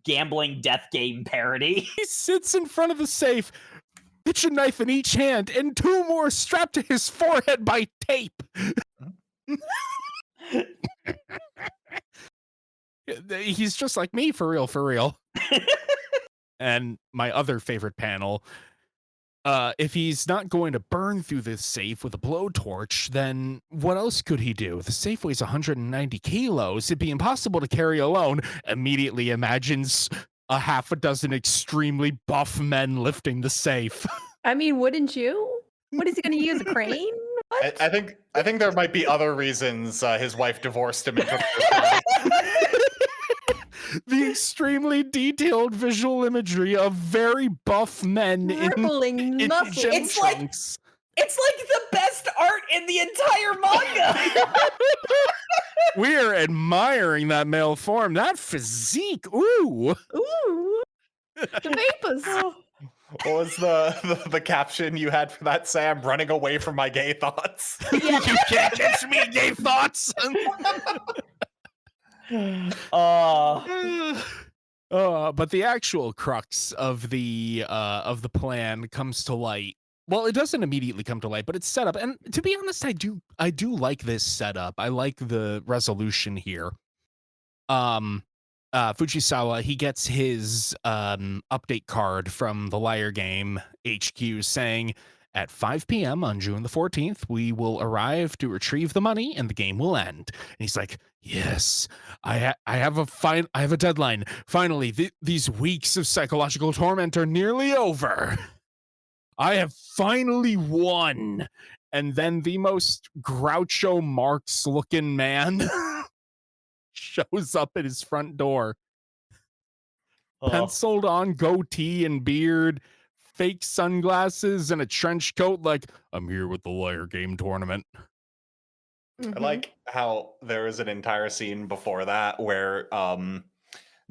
S2: gambling death game parody.
S1: He sits in front of the safe, pitch a knife in each hand, and 2 more strapped to his forehead by tape. He's just like me, for real, for real. And my other favorite panel, if he's not going to burn through this safe with a blowtorch, then what else could he do? The safe weighs 190 kilos. It'd be impossible to carry alone. Immediately imagines a half a dozen extremely buff men lifting the safe.
S3: I mean, wouldn't you? What is he going to use? A crane? What?
S4: I think there might be other reasons his wife divorced him.
S1: The extremely detailed visual imagery of very buff men
S3: Rippling
S1: in
S3: muscles.
S1: gym
S2: It's like-
S1: trunks.
S2: It's like the best art in the entire manga.
S1: We're admiring that male form, that physique. Ooh.
S3: Ooh. The vapors.
S4: What was the caption you had for that, Sam? Running away from my gay thoughts.
S1: You can't catch me, gay thoughts. But the actual crux of the plan comes to light. Well, it doesn't immediately come to light, but it's set up. And to be honest, I do like this setup. I like the resolution here. Fujisawa, he gets his update card from the Liar Game HQ saying, at 5 p.m. on June the 14th, we will arrive to retrieve the money and the game will end. And he's like, yes, I have a deadline. Finally, these weeks of psychological torment are nearly over. I have finally won. And then the most Groucho Marx looking man shows up at his front door. Penciled on goatee and beard, fake sunglasses and a trench coat, like, I'm here with the Liar Game tournament.
S4: I like how there is an entire scene before that where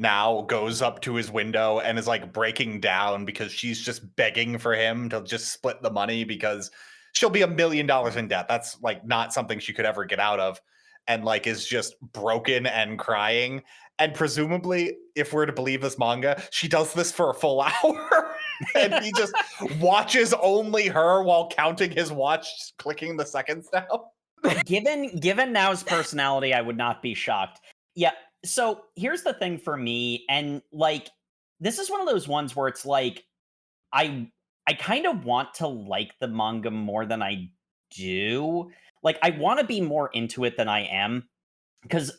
S4: Now goes up to his window and is like breaking down because she's just begging for him to just split the money because she'll be $1 million in debt. That's like not something she could ever get out of. And like is just broken and crying. And presumably, if we're to believe this manga, she does this for a full hour. And he just watches only her while counting his watch, clicking the seconds down.
S2: Given Now's personality, I would not be shocked. Yeah. So here's the thing for me, and like this is one of those ones where it's like I kind of want to like the manga more than I do. Like I want to be more into it than I am, because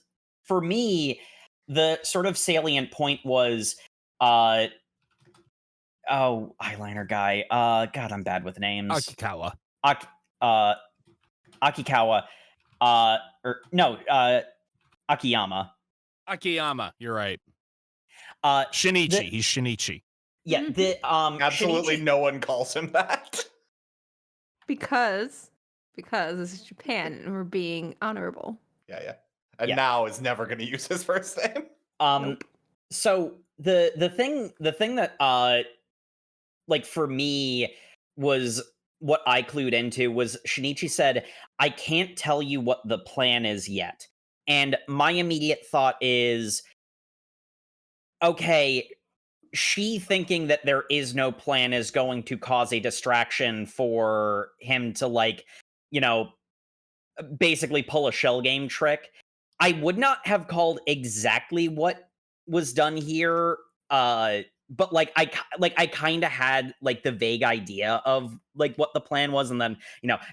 S2: for me the sort of salient point was eyeliner guy. God, I'm bad with names.
S1: Akikawa.
S2: Akikawa. Akiyama.
S1: Akiyama, you're right.
S2: Shinichi.
S1: He's Shinichi.
S2: Yeah,
S4: Absolutely
S2: Shinichi,
S4: no one calls him that.
S3: Because this is Japan and we're being honorable.
S4: Yeah. And
S2: Yeah.
S4: Now is never going to use his first name.
S3: Nope.
S2: So the thing that like for me was what I clued into was Shinichi said, I can't tell you what the plan is yet. And my immediate thought is, okay, she thinking that there is no plan is going to cause a distraction for him to, like, you know, basically pull a shell game trick. I would not have called exactly what was done here, but like I kind of had like the vague idea of like what the plan was, and then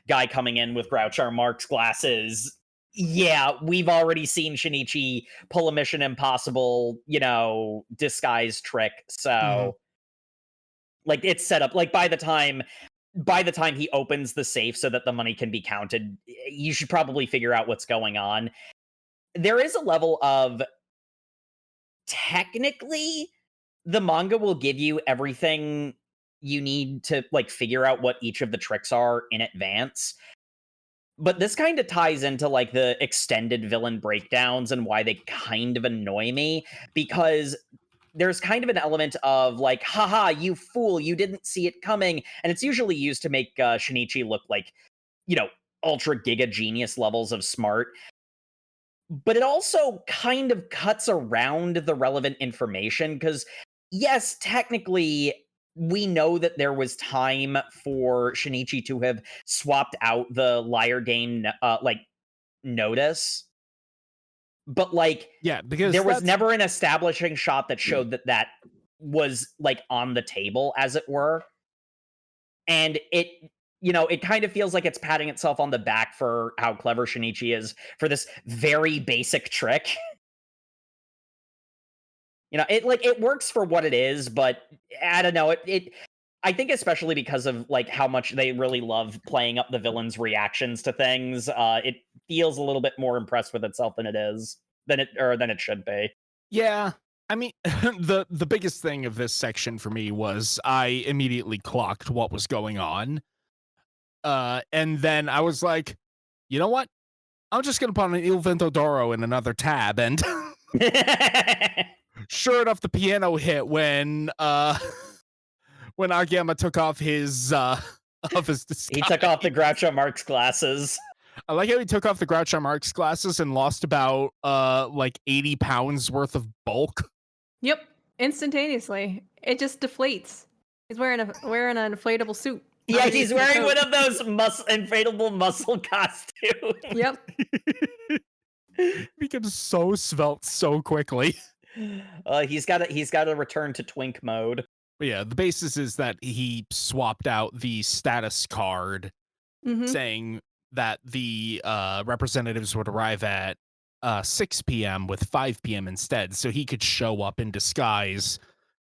S2: guy coming in with Groucho Marx glasses. Yeah, we've already seen Shinichi pull a Mission Impossible, disguise trick. So, like, it's set up. Like, by the time he opens the safe so that the money can be counted, you should probably figure out what's going on. There is a level of, technically, the manga will give you everything you need to like figure out what each of the tricks are in advance. But this kind of ties into like the extended villain breakdowns and why they kind of annoy me, because there's kind of an element of like, haha, you fool, you didn't see it coming. And it's usually used to make Shinichi look like, ultra giga genius levels of smart. But it also kind of cuts around the relevant information because, yes, technically, we know that there was time for Shinichi to have swapped out the liar game, notice. But, like,
S1: Yeah, because
S2: there was never an establishing shot that showed that was, like, on the table, as it were. And it kind of feels like it's patting itself on the back for how clever Shinichi is for this very basic trick. It works for what it is, but I don't know. I think especially because of like how much they really love playing up the villain's reactions to things, it feels a little bit more impressed with itself than it should be.
S1: Yeah. I mean, the biggest thing of this section for me was I immediately clocked what was going on. And then I was like, you know what? I'm just going to put an Il Vento d'Oro in another tab. And sure enough, the piano hit when Akiyama took off his disguise.
S2: He took off the Groucho Marx glasses.
S1: I like how he took off the Groucho Marx glasses and lost about like 80 pounds worth of bulk.
S3: Yep, instantaneously. It just deflates. He's wearing an inflatable suit.
S2: Yeah, he's wearing one of those inflatable muscle costumes.
S3: Yep.
S1: Becomes so svelte so quickly.
S2: He's got to return to twink mode.
S1: But yeah, the basis is that he swapped out the status card saying that the representatives would arrive at 6 p.m. with 5 p.m. instead, so he could show up in disguise,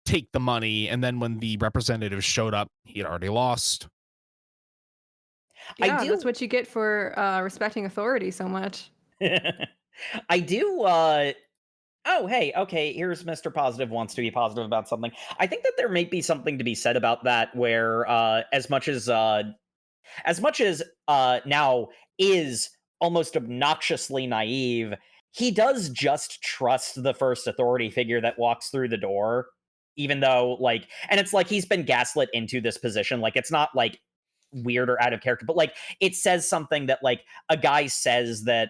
S1: take the money, and then when the representatives showed up, he had already lost.
S3: Yeah, that's what you get for respecting authority so much.
S2: I oh, hey, okay, here's Mr. Positive wants to be positive about something. I think that there may be something to be said about that, where as much as now is almost obnoxiously naive, he does just trust the first authority figure that walks through the door, even though, like, and it's like he's been gaslit into this position. Like, it's not like weird or out of character, but like it says something that like a guy says that,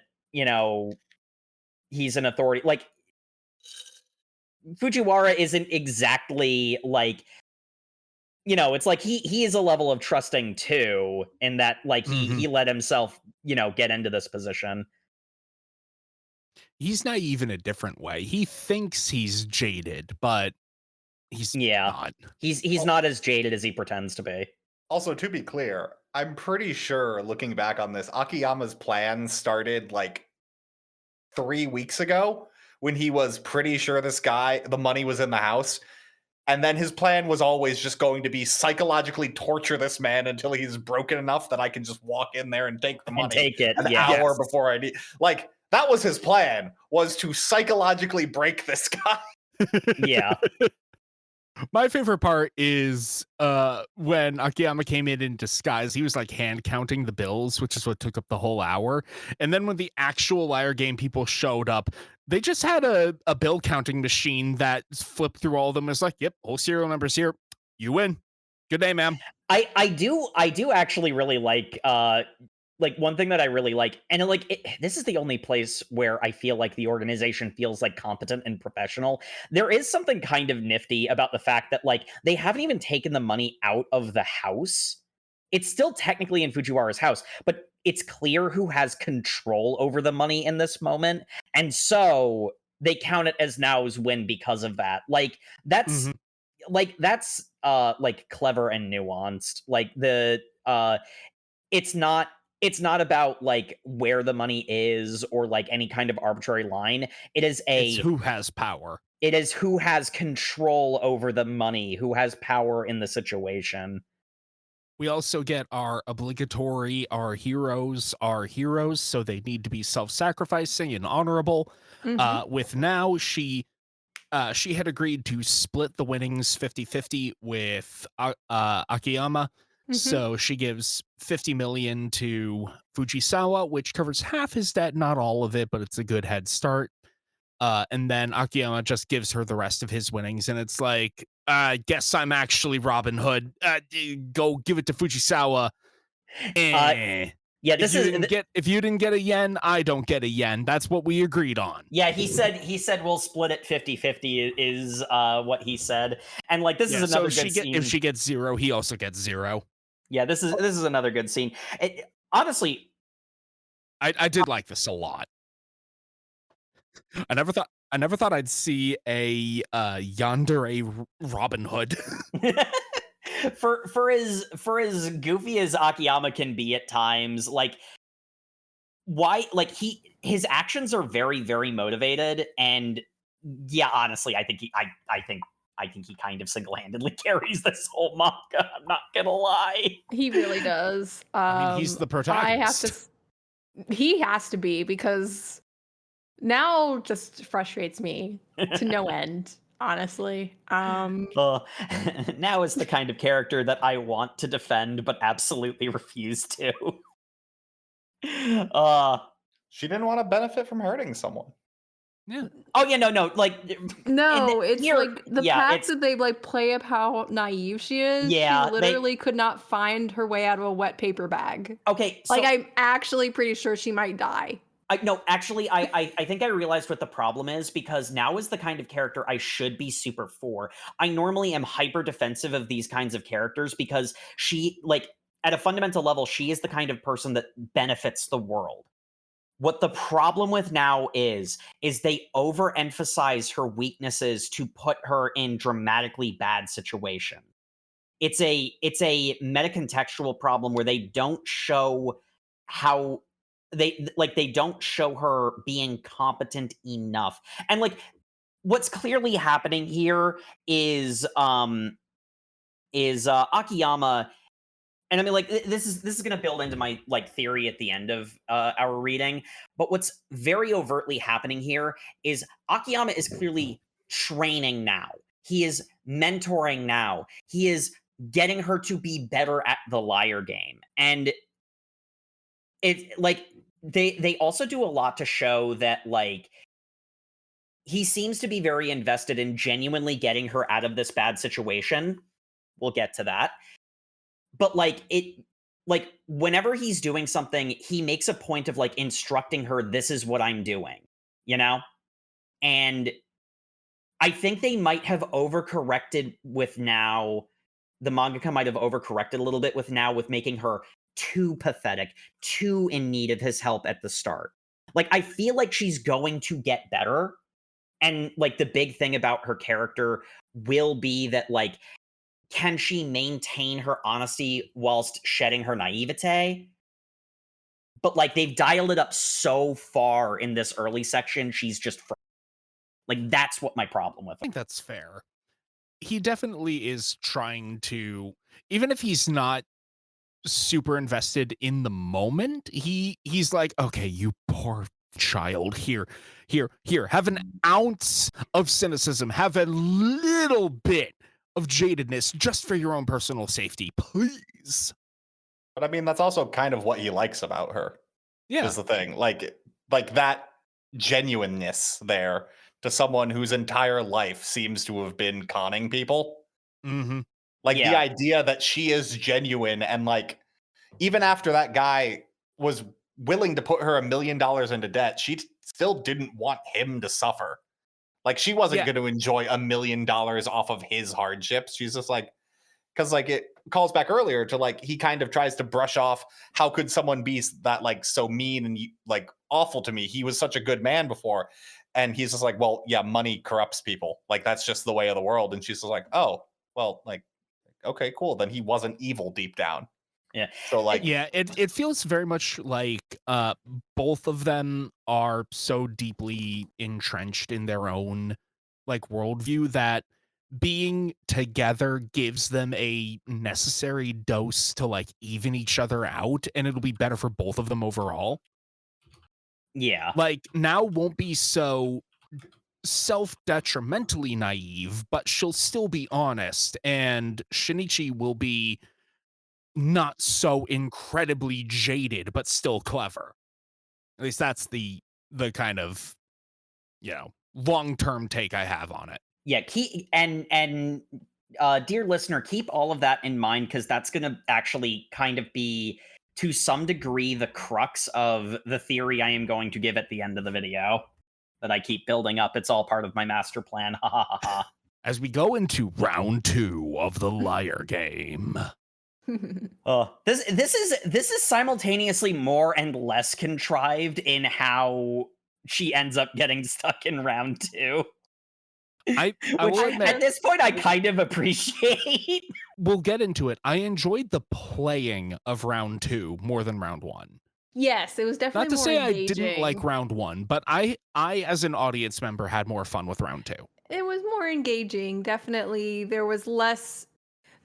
S2: he's an authority. Like, Fujiwara isn't exactly like, it's like he is a level of trusting too, in that like he let himself, get into this position.
S1: He's naive in a different way. He thinks he's jaded, but he's
S2: Yeah.
S1: not.
S2: He's not as jaded as he pretends to be.
S4: Also, to be clear, I'm pretty sure, looking back on this, Akiyama's plan started like 3 weeks ago when he was pretty sure the money was in the house. And then his plan was always just going to be psychologically torture this man until he's broken enough that I can just walk in there and take the money.
S2: And take it,
S4: an
S2: yeah.
S4: hour before I need. Like, that was his plan, was to psychologically break this guy.
S2: Yeah.
S1: My favorite part is when Akiyama came in disguise. He was like hand counting the bills, which is what took up the whole hour. And then when the actual Liar Game people showed up, they just had a bill counting machine that flipped through all of them. And was like, yep, whole serial numbers here. You win. Good day, ma'am.
S2: I do actually really like one thing that I really like, and this is the only place where I feel like the organization feels like competent and professional. There is something kind of nifty about the fact that like they haven't even taken the money out of the house. It's still technically in Fujiwara's house, but it's clear who has control over the money in this moment, and so they count it as Nao's win because of that. Like that's like clever and nuanced. Like it's not about like where the money is or like any kind of arbitrary line.
S1: It's who has power.
S2: It is who has control over the money, who has power in the situation.
S1: We also get our heroes are heroes, so they need to be self-sacrificing and honorable. With Nao, she had agreed to split the winnings 50-50 with Akiyama. So she gives 50 million to Fujisawa, which covers half his debt, not all of it, but it's a good head start. And then Akiyama just gives her the rest of his winnings, and it's like, I guess I'm actually Robin Hood. Go give it to Fujisawa.
S2: Yeah,
S1: if you didn't get a yen, I don't get a yen. That's what we agreed on.
S2: Yeah, he said we'll split it 50-50 is what he said. And like this is another good scene.
S1: If she gets 0, he also gets 0.
S2: Yeah, this is another good scene. Honestly,
S1: I did like this a lot. I never thought I'd see a yandere Robin Hood.
S2: for as goofy as Akiyama can be at times, like why like his actions are very, very motivated, and yeah, honestly, I think he kind of single-handedly carries this whole manga. I'm not gonna lie.
S3: He really does.
S1: I mean, he's the protagonist.
S3: He has to be, because Now just frustrates me to no end, honestly.
S2: Now is the kind of character that I want to defend, but absolutely refuse to.
S4: She didn't want to benefit from hurting someone.
S1: Yeah.
S2: Oh yeah, no. Like
S3: it's like the fact that they like play up how naive she is.
S2: Yeah,
S3: she literally could not find her way out of a wet paper bag.
S2: Okay,
S3: like I'm actually pretty sure she might die.
S2: I think I realized what the problem is, because Now is the kind of character I should be super for. I normally am hyper defensive of these kinds of characters because she, like, at a fundamental level, she is the kind of person that benefits the world. What the problem with Now is they overemphasize her weaknesses to put her in dramatically bad situation. It's a metacontextual problem where they don't show how they don't show her being competent enough. And like what's clearly happening here is Akiyama and I mean, like, this is going to build into my like theory at the end of our reading. But what's very overtly happening here is Akiyama is clearly training now. He is mentoring now. He is getting her to be better at the liar game, and it's like they also do a lot to show that like he seems to be very invested in genuinely getting her out of this bad situation. We'll get to that. But like whenever he's doing something, he makes a point of like instructing her, this is what I'm doing, you know? And I think they might have overcorrected with now. The mangaka might have overcorrected a little bit with now with making her too pathetic, too in need of his help at the start. Like, I feel like she's going to get better. And like the big thing about her character will be that like, can she maintain her honesty whilst shedding her naivete? But like they've dialed it up so far in this early section, she's just like, that's what my problem with
S1: I
S2: her.
S1: think that's fair. He definitely is trying to, even if he's not super invested in the moment, he's like, okay, you poor child, here, have an ounce of cynicism, have a little bit of jadedness just for your own personal safety, please.
S4: But I mean, that's also kind of what he likes about her.
S1: Yeah.
S4: Is the thing. Like that genuineness there to someone whose entire life seems to have been conning people.
S1: Mm-hmm.
S4: Like
S2: Yeah.
S4: the idea that she is genuine, and like even after that guy was willing to put her $1 million into debt, she still didn't want him to suffer. Like she wasn't
S1: Yeah.
S4: going to enjoy $1 million off of his hardships. She's just like, because like it calls back earlier to like he kind of tries to brush off how could someone be that like so mean and like awful to me. He was such a good man before, and he's just like, well, yeah, money corrupts people. Like that's just the way of the world. And she's just like, oh, well, like okay, cool. Then he wasn't evil deep down.
S2: Yeah.
S4: So like,
S1: yeah, it feels very much like both of them are so deeply entrenched in their own like worldview that being together gives them a necessary dose to like even each other out, and it'll be better for both of them overall.
S2: Yeah.
S1: Like now won't be so self-detrimentally naive, but she'll still be honest, and Shinichi will be not so incredibly jaded, but still clever. At least that's the kind of, you know, long-term take I have on it.
S2: Yeah, dear listener, keep all of that in mind, because that's going to actually kind of be, to some degree, the crux of the theory I am going to give at the end of the video that I keep building up. It's all part of my master plan. Ha ha ha ha.
S1: As we go into round 2 of the liar game.
S2: This is simultaneously more and less contrived in how she ends up getting stuck in round 2.
S1: I
S2: Which
S1: will admit,
S2: at this point I kind of appreciate.
S1: we'll get into it. I enjoyed the playing of round 2 more than round 1.
S3: Yes, it was definitely
S1: Not to
S3: more
S1: say
S3: engaging.
S1: I didn't like round 1, but I as an audience member had more fun with round 2.
S3: It was more engaging, definitely. There was less,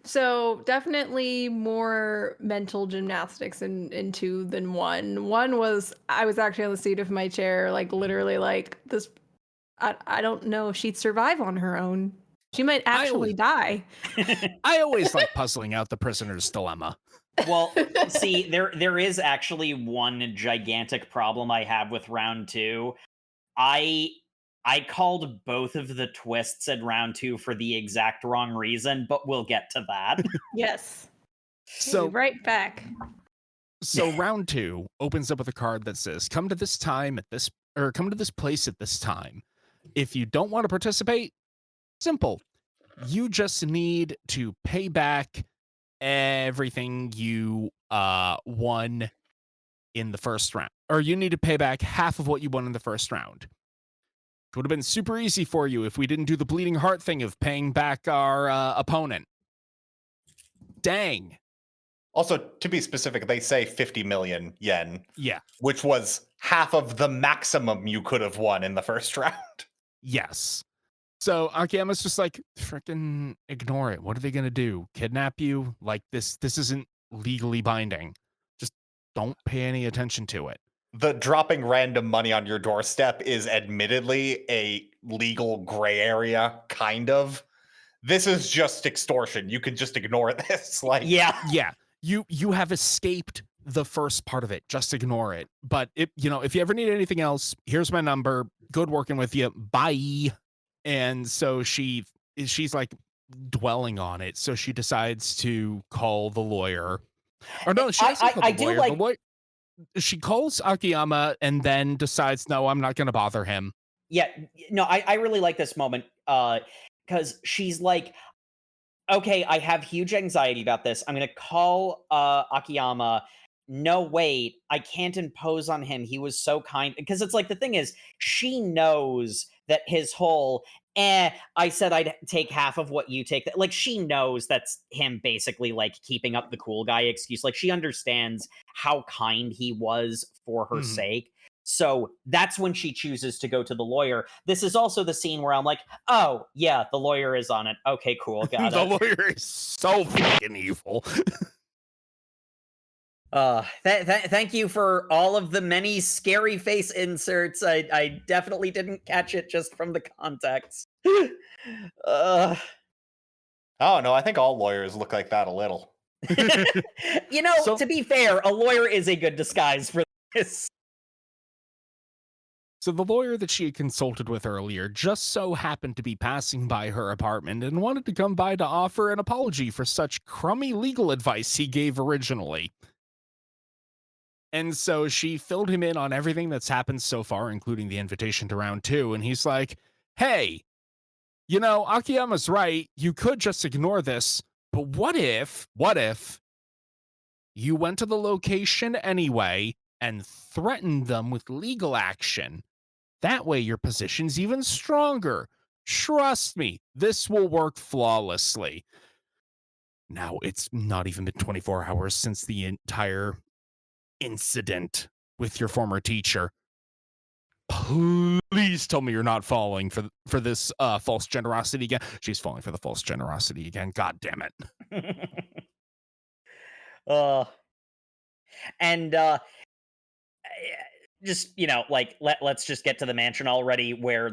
S3: so definitely more mental gymnastics in 2 than 1. 1 was, I was actually on the seat of my chair, like literally like this, I don't know if she'd survive on her own. She might actually die.
S1: I always like puzzling out the prisoner's dilemma.
S2: Well, see, there is actually one gigantic problem I have with round 2. I called both of the twists in round 2 for the exact wrong reason, but we'll get to that.
S3: Yes.
S1: So
S3: right back.
S1: So round 2 opens up with a card that says, come to this time at this, or come to this place at this time. If you don't want to participate, simple. You just need to pay back everything you won in the first round. Or you need to pay back half of what you won in the first round. It would have been super easy for you if we didn't do the bleeding heart thing of paying back our opponent. Dang.
S4: also to be specific, they say 50 million yen.
S1: Yeah.
S4: Which was half of the maximum you could have won in the first round.
S1: Yes. So Akiyama's just like, freaking ignore it. What are they going to do? Kidnap you? Like this isn't legally binding. Just don't pay any attention to it.
S4: The dropping random money on your doorstep is admittedly a legal gray area, kind of. This is just extortion. You can just ignore this. Like,
S1: yeah, you have escaped the first part of it. Just ignore it. But if you ever need anything else, here's my number. Good working with you. Bye. And so she's like dwelling on it. So she decides to call the lawyer. Or no, she doesn't call the lawyer. The lawyer. She calls Akiyama and then decides, no, I'm not going to bother him.
S2: Yeah, no, I really like this moment because she's like, okay, I have huge anxiety about this. I'm going to call Akiyama. No, wait, I can't impose on him. He was so kind. Because it's like, the thing is, she knows that his whole, I said I'd take half of what you take. Like, she knows that's him basically, like, keeping up the cool guy excuse. Like, she understands how kind he was for her sake. So that's when she chooses to go to the lawyer. This is also the scene where I'm like, oh, yeah, the lawyer is on it. Okay, cool, got it.
S1: The lawyer is so fucking evil.
S2: Thank you for all of the many scary face inserts. I definitely didn't catch it just from the context.
S4: Oh, no, I think all lawyers look like that a little.
S2: To be fair, a lawyer is a good disguise for this.
S1: So the lawyer that she had consulted with earlier just so happened to be passing by her apartment and wanted to come by to offer an apology for such crummy legal advice he gave originally. And so she filled him in on everything that's happened so far, including the invitation to round 2. And he's like, hey, Akiyama's right. You could just ignore this. But what if you went to the location anyway and threatened them with legal action? That way your position's even stronger. Trust me, this will work flawlessly. Now, it's not even been 24 hours since the entire incident with your former teacher. Please tell me you're not falling for this false generosity again. She's falling for the false generosity again. God damn it.
S2: And just let's just get to the mansion already, where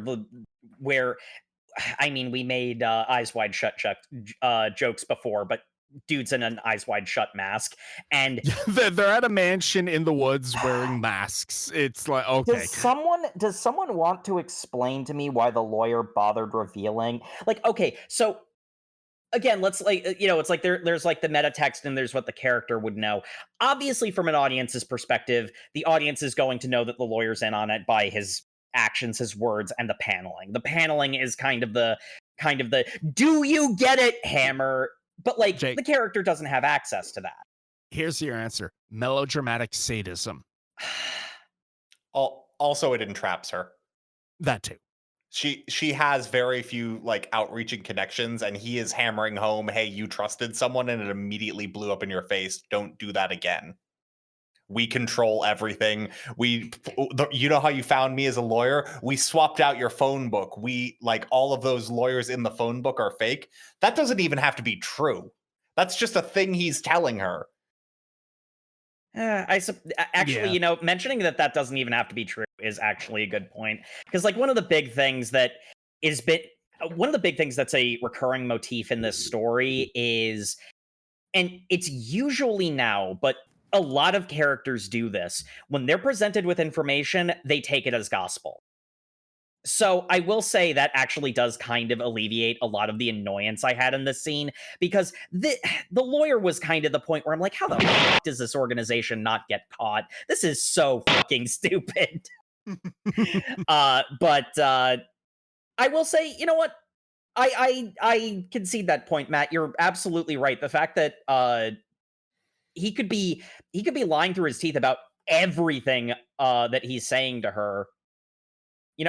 S2: I mean, we made eyes wide shut jokes before, but dude's in an eyes wide shut mask, and
S1: they're at a mansion in the woods wearing masks. It's like, okay,
S2: does someone want to explain to me why the lawyer bothered revealing, like, okay, so again, let's it's like there's like the meta text and there's what the character would know. Obviously, from an audience's perspective, the audience is going to know that the lawyer's in on it by his actions, his words, and the paneling. The paneling is kind of the do you get it hammer, but like, Jake, the character doesn't have access to that.
S1: Here's your answer: melodramatic sadism.
S4: Also, it entraps her.
S1: That too.
S4: She has very few like outreaching connections, and he is hammering home, hey, you trusted someone and it immediately blew up in your face. Don't do that again. We control everything. You know how you found me as a lawyer? We swapped out your phone book. We, like, all of those lawyers in the phone book are fake. That doesn't even have to be true. That's just a thing he's telling her.
S2: Actually, mentioning that doesn't even have to be true is actually a good point, because like one of the big things that's a recurring motif in this story is, and it's usually now, but a lot of characters do this, when they're presented with information, they take it as gospel. So I will say that actually does kind of alleviate a lot of the annoyance I had in this scene, because the lawyer was kind of the point where I'm like, how the fuck does this organization not get caught? This is so fucking stupid. But I will say, you know what? I concede that point, Matt. You're absolutely right. The fact that he could be lying through his teeth about everything that he's saying to her.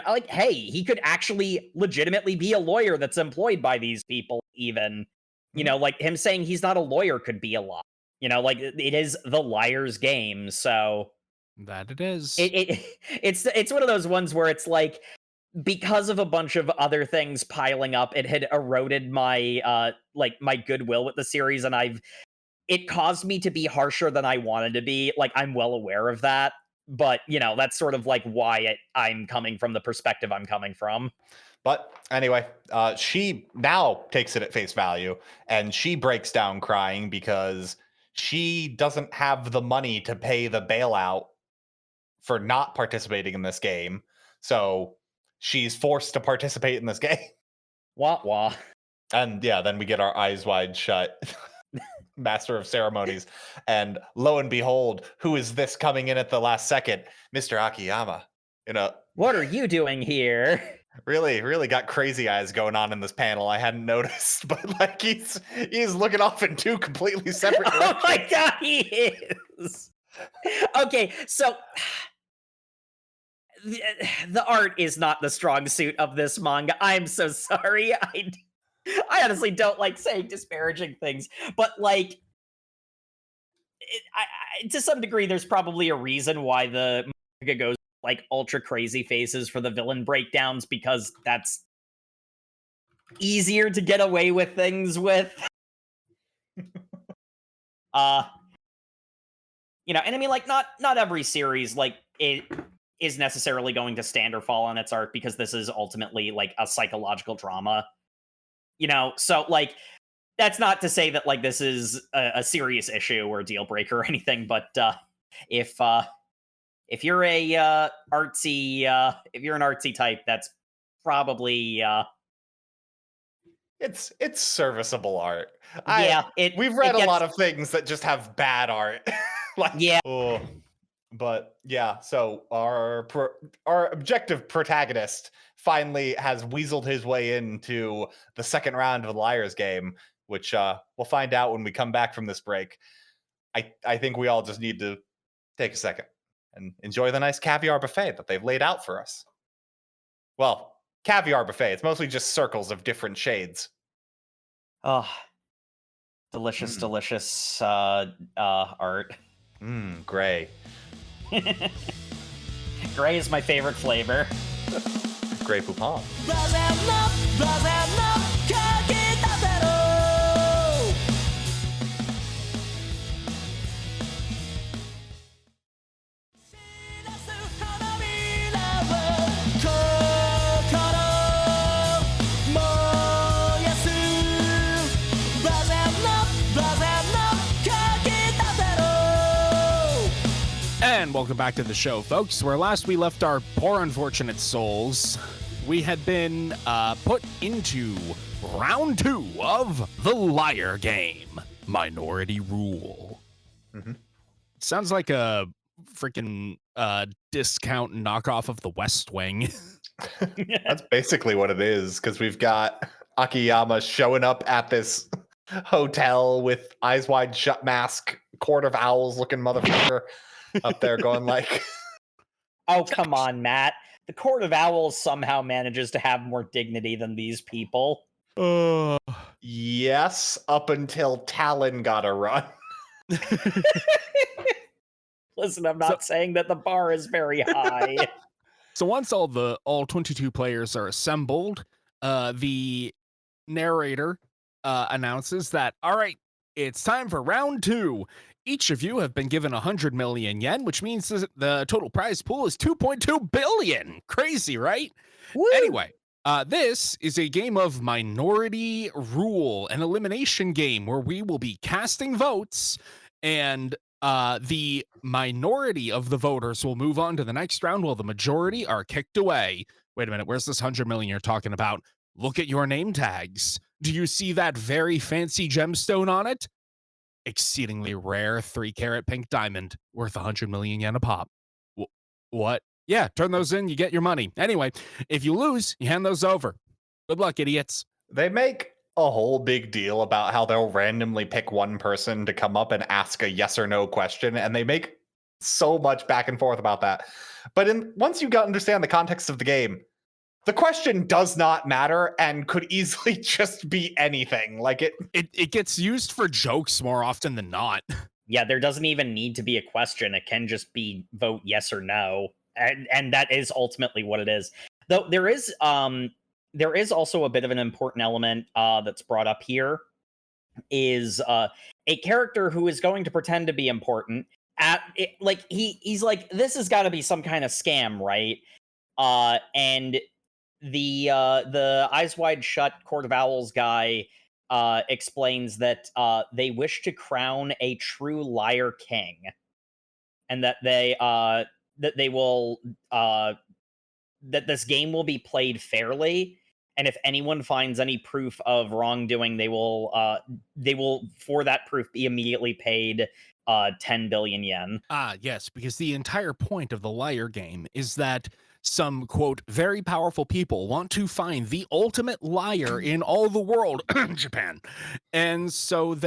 S2: Like, hey, he could actually legitimately be a lawyer that's employed by these people, even. Like, him saying he's not a lawyer could be a lie. Like, it is the liar's game, so...
S1: That it is.
S2: It's one of those ones where it's like, because of a bunch of other things piling up, it had eroded my my goodwill with the series, and it caused me to be harsher than I wanted to be. Like, I'm well aware of that, but that's sort of like why I'm coming from the perspective I'm coming from.
S4: But anyway, she now takes it at face value, and she breaks down crying because she doesn't have the money to pay the bailout for not participating in this game. So she's forced to participate in this game.
S2: Wah wah.
S4: And yeah, then we get our eyes wide shut master of ceremonies. And lo and behold, who is this coming in at the last second? Mr. Akiyama.
S2: What are you doing here?
S4: Really got crazy eyes going on in this panel. I hadn't noticed, but like he's looking off in two completely separate directions.
S2: Oh my god, he is. Okay, so the art is not the strong suit of this manga. I'm so sorry. I honestly don't like saying disparaging things, but like, to some degree, there's probably a reason why the manga goes like ultra crazy phases for the villain breakdowns, because that's easier to get away with things with. And I mean, like, not every series like it is necessarily going to stand or fall on its art, because this is ultimately like a psychological drama. So like, that's not to say that like this is a serious issue or a deal breaker or anything, but if you're a artsy if you're an artsy type, that's probably
S4: it's serviceable art.
S2: Yeah,
S4: we've read a lot of things that just have bad art. Like,
S2: yeah.
S4: Oh. But yeah, so our objective protagonist finally has weaseled his way into the second round of the Liars game, which we'll find out when we come back from this break. I think we all just need to take a second and enjoy the nice caviar buffet that they've laid out for us. Well, caviar buffet. It's mostly just circles of different shades.
S2: Oh, delicious, delicious art.
S4: Gray.
S2: Gray is my favorite flavor.
S4: Gray Poupon.
S1: And welcome back to the show, folks, where last we left our poor unfortunate souls, we had been put into round 2 of the Liar game, Minority Rule. Sounds like a freaking discount knockoff of the West Wing.
S4: That's basically what it is, because we've got Akiyama showing up at this hotel with eyes wide shut mask, court of owls looking motherfucker up there going like...
S2: Oh, come on, Matt. The court of owls somehow manages to have more dignity than these people.
S4: Yes, up until Talon got a run.
S2: Listen, I'm not saying that the bar is very high.
S1: So once all 22 players are assembled, the narrator announces that, all right, it's time for round 2. Each of you have been given 100 million yen, which means the total prize pool is 2.2 billion. Crazy, right?
S2: Woo!
S1: Anyway, this is a game of Minority Rule, an elimination game where we will be casting votes, and the minority of the voters will move on to the next round while the majority are kicked away. Wait a minute, where's this 100 million you're talking about? Look at your name tags. Do you see that very fancy gemstone on it? Exceedingly rare 3-carat pink diamond worth 100 million yen a pop. What? Yeah, turn those in, you get your money. Anyway, if you lose, you hand those over. Good luck, idiots.
S4: They make a whole big deal about how they'll randomly pick one person to come up and ask a yes or no question, and they make so much back and forth about that. But once you understand the context of the game, the question does not matter and could easily just be anything. Like
S1: it gets used for jokes more often than not.
S2: Yeah, there doesn't even need to be a question. It can just be vote yes or no. And that is ultimately what it is. Though there is also a bit of an important element that's brought up here. is a character who is going to pretend to be important. He's like, this has got to be some kind of scam, right? And the Eyes Wide Shut Court of Owls guy explains that they wish to crown a true liar king, and that they will that this game will be played fairly, and if anyone finds any proof of wrongdoing, they will for that proof be immediately paid 10 billion yen.
S1: Ah, yes, because the entire point of the liar game is that some, quote, very powerful people want to find the ultimate liar in all the world, Japan. And so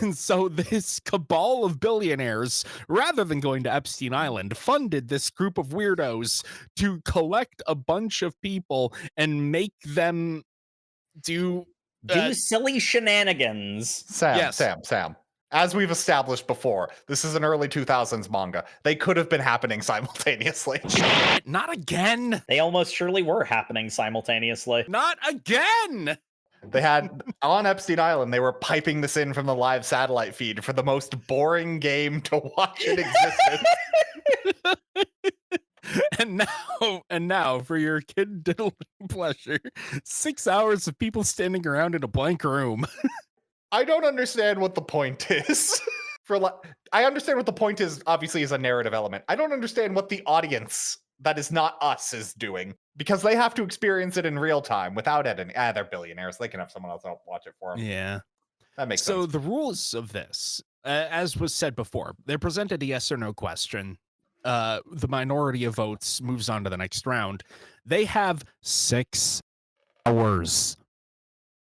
S1: and so this cabal of billionaires, rather than going to Epstein Island, funded this group of weirdos to collect a bunch of people and make them do
S2: silly shenanigans.
S4: Sam. As we've established before, this is an early 2000s manga. They could have been happening simultaneously.
S1: Not again.
S2: They almost surely were happening simultaneously.
S1: Not again.
S4: They had, on Epstein Island, they were piping this in from the live satellite feed for the most boring game to watch in existence.
S1: And now for your kid diddle pleasure, 6 hours of people standing around in a blank room.
S4: I don't understand what the point is. I understand what the point is, obviously, is a narrative element. I don't understand what the audience that is not us is doing, because they have to experience it in real time without editing. They're billionaires. They can have someone else help watch it for them.
S1: Yeah.
S4: That makes
S1: sense. So
S4: sense.
S1: the rules of this, as was said before, they're presented a yes or no question. The minority of votes moves on to the next round. They have 6 hours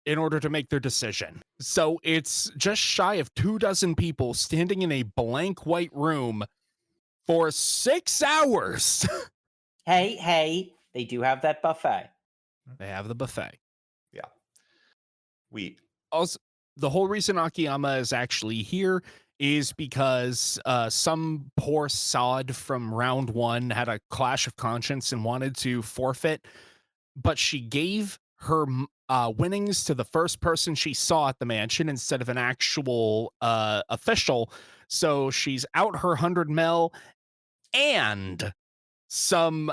S1: in order to make their decision. So it's just shy of 24 people standing in a blank white room for 6 hours.
S2: Hey, they do have that buffet.
S1: They have the buffet.
S4: Yeah.
S1: Also, the whole reason Akiyama is actually here is because some poor sod from round 1 had a clash of conscience and wanted to forfeit, but she gave her winnings to the first person she saw at the mansion instead of an actual official. So she's out her 100 mil, and some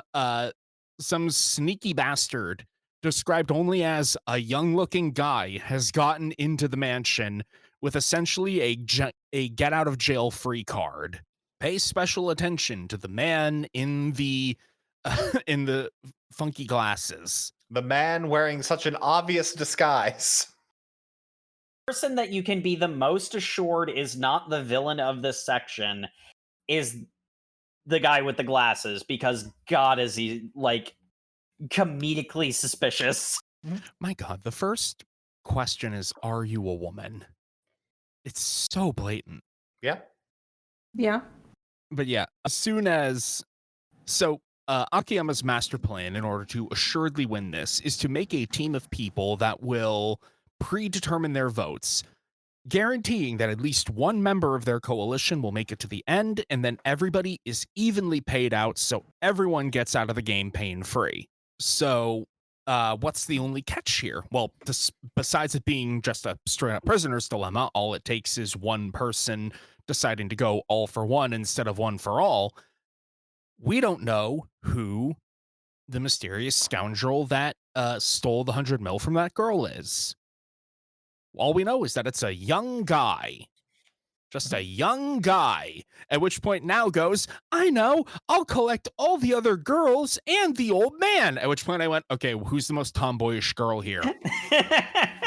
S1: sneaky bastard described only as a young-looking guy has gotten into the mansion with essentially a get-out-of-jail-free card. Pay special attention to the man in the in the funky glasses.
S4: The man wearing such an obvious disguise.
S2: The person that you can be the most assured is not the villain of this section is the guy with the glasses, because God, is he, like, comedically suspicious.
S1: My God, the first question is, are you a woman? It's so blatant.
S4: Yeah.
S3: Yeah.
S1: But yeah, as soon as... So, Akiyama's master plan in order to assuredly win this is to make a team of people that will predetermine their votes, guaranteeing that at least one member of their coalition will make it to the end, and then everybody is evenly paid out, so everyone gets out of the game pain-free. So, what's the only catch here? Well, besides it being just a straight-up prisoner's dilemma, all it takes is one person deciding to go all for one instead of one for all. We don't know who the mysterious scoundrel that stole the 100 mil from that girl is. All we know is that it's a young guy. Just a young guy. At which point now goes, I know, I'll collect all the other girls and the old man. At which point I went, okay, who's the most tomboyish girl here?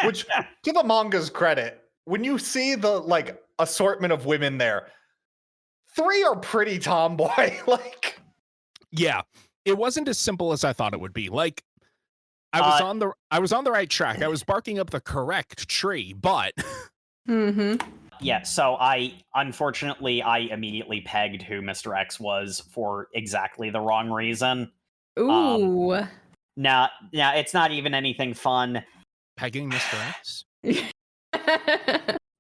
S4: Which, to the manga's credit, when you see the, like, assortment of women there, 3 are pretty tomboy. Like,
S1: yeah, it wasn't as simple as I thought it would be. Like, I was on the right track. I was barking up the correct tree, but
S2: yeah, so unfortunately I immediately pegged who Mr. X was for exactly the wrong reason.
S3: Ooh.
S2: Now it's not even anything fun.
S1: Pegging Mr. X?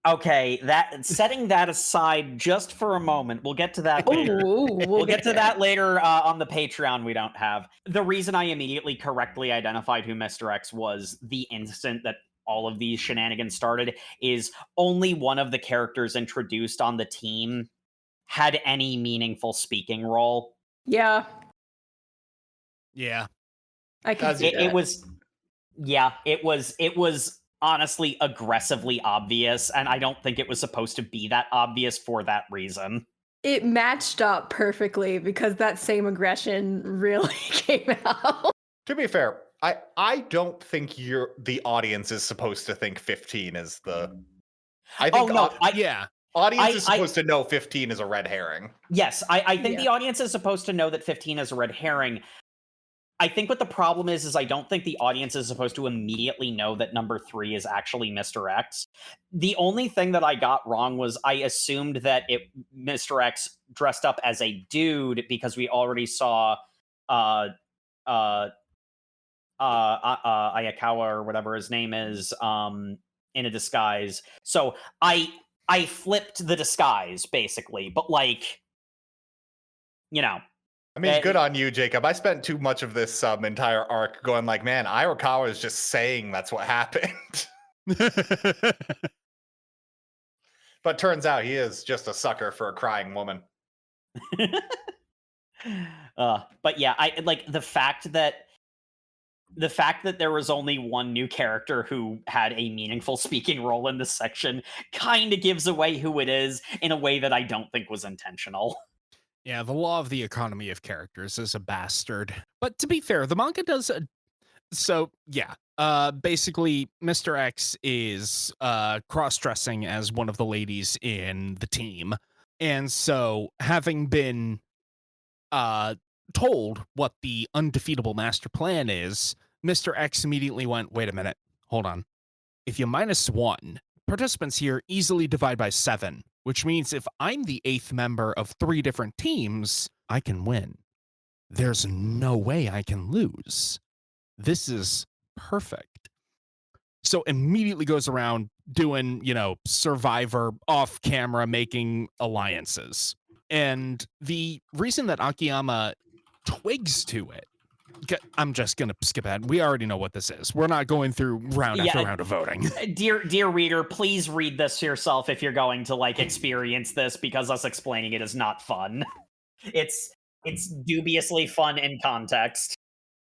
S2: Okay, setting that aside just for a moment. We'll get to that later. We'll get to that later on the Patreon we don't have. The reason I immediately correctly identified who Mr. X was the instant that all of these shenanigans started, is only one of the characters introduced on the team had any meaningful speaking role.
S3: Yeah,
S1: Yeah.
S3: I can
S4: As
S3: see
S4: you
S3: that.
S2: It was honestly aggressively obvious, and I don't think it was supposed to be that obvious for that reason.
S3: It matched up perfectly because that same aggression really came out.
S4: To be fair, I don't think the audience is supposed to think 15 is the. I think
S1: Yeah.
S4: audience is supposed to know 15 is a red herring.
S2: Yes, I think
S3: Yeah.
S2: the audience is supposed to know that 15 is a red herring. I think what the problem is I don't think the audience is supposed to immediately know that number 3 is actually Mr. X. The only thing that I got wrong was I assumed that Mr. X dressed up as a dude because we already saw Ayakawa or whatever his name is in a disguise. So I flipped the disguise basically, but like, you know.
S4: I mean, good on you, Jacob. I spent too much of this entire arc going like, man, Ayakawa is just saying that's what happened. But turns out he is just a sucker for a crying woman.
S2: But yeah, I like the fact that there was only one new character who had a meaningful speaking role in this section kind of gives away who it is in a way that I don't think was intentional.
S1: Yeah, the law of the economy of characters is a bastard. But to be fair, the manga does basically Mr. X is cross-dressing as one of the ladies in the team. And so having been told what the undefeatable master plan is, Mr. X immediately went, wait a minute, hold on. If you -1, participants here easily divide by 7, which means if I'm the 8th member of 3 different teams, I can win. There's no way I can lose. This is perfect. So immediately goes around doing, Survivor off camera, making alliances. And the reason that Akiyama twigs to it, I'm just going to skip ahead. We already know what this is. We're not going through round after round of voting.
S2: Dear reader, please read this yourself if you're going to experience this, because us explaining it is not fun. It's dubiously fun in context.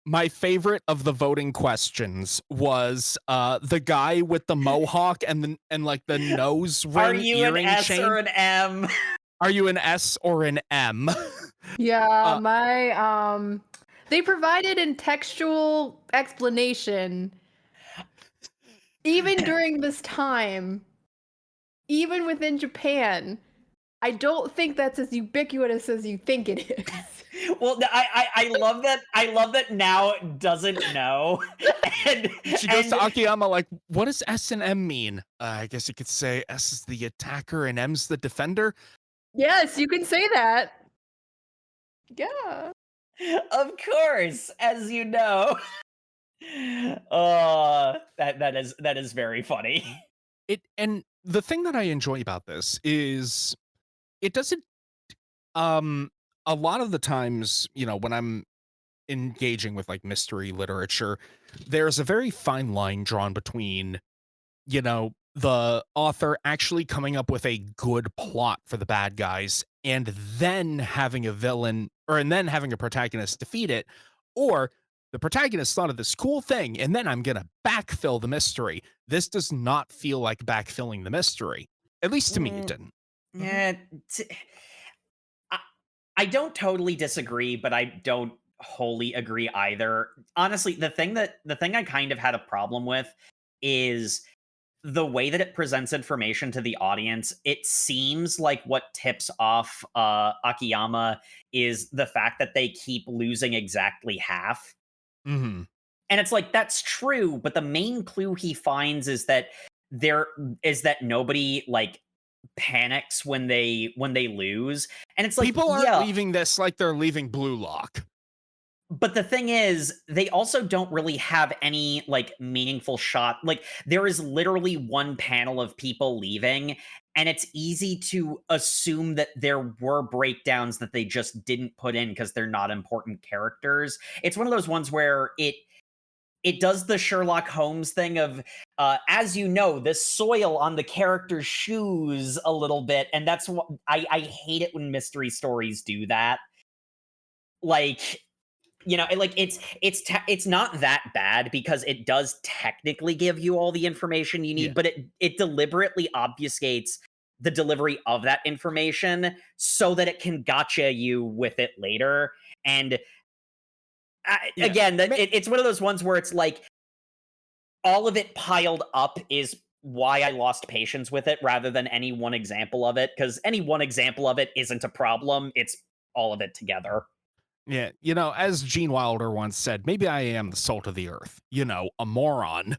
S1: My favorite of the voting questions was the guy with the mohawk and the nose ring.
S2: Are you an S
S1: chain.
S2: or an M?
S1: Are you an S or an M?
S3: Yeah, they provided a textual explanation even during this time, even within Japan. I don't think that's as ubiquitous as you think it is.
S2: Well, I love that. I love that now it doesn't know. And
S1: she goes to Akiyama like, what does S and M mean? I guess you could say S is the attacker and M's the defender.
S3: Yes, you can say that. Yeah.
S2: Of course, as you know. That is very funny.
S1: And the thing that I enjoy about this is it doesn't a lot of the times, when I'm engaging with mystery literature, there's a very fine line drawn between, the author actually coming up with a good plot for the bad guys and then having a villain and then having a protagonist defeat it, or the protagonist thought of this cool thing and then I'm going to backfill the mystery. This does not feel like backfilling the mystery. At least to me, it didn't.
S2: Yeah. I don't totally disagree, but I don't wholly agree either. Honestly, the thing I kind of had a problem with is the way that it presents information to the audience. It seems like what tips off Akiyama is the fact that they keep losing exactly half.
S1: Mm-hmm.
S2: And it's that's true, but the main clue he finds is that nobody panics when they lose. And it's
S1: people aren't leaving this like they're leaving Blue Lock.
S2: But the thing is, they also don't really have any meaningful shot. There is literally one panel of people leaving, and it's easy to assume that there were breakdowns that they just didn't put in because they're not important characters. It's one of those ones where it does the Sherlock Holmes thing of as you know, the soil on the character's shoes a little bit, and that's what I hate it when mystery stories do that. Like, like it's not that bad because it does technically give you all the information you need,
S1: Yeah.
S2: but it deliberately obfuscates the delivery of that information so that it can gotcha you with it later. And
S1: Yeah.
S2: again, it's one of those ones where it's like all of it piled up is why I lost patience with it rather than any one example of it, because any one example of it isn't a problem. It's all of it together.
S1: Yeah, as Gene Wilder once said, maybe I am the salt of the earth, a moron.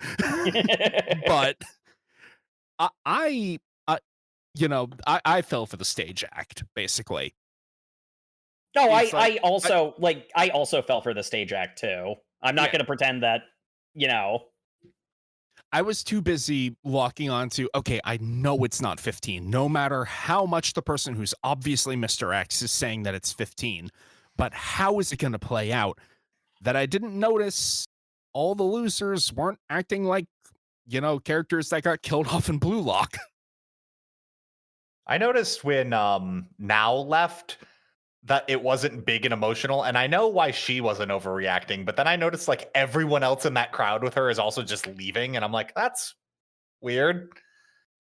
S1: But I I fell for the stage act, basically.
S2: No,
S1: It's
S2: I also fell for the stage act too. I'm not
S1: Yeah.
S2: going to pretend that,
S1: I was too busy locking onto, okay, I know it's not 15, no matter how much the person who's obviously Mr. X is saying that it's 15. But how is it going to play out? That I didn't notice all the losers weren't acting like, characters that got killed off in Blue Lock.
S4: I noticed when Now left that it wasn't big and emotional, and I know why she wasn't overreacting, but then I noticed like everyone else in that crowd with her is also just leaving, and I'm like, that's weird.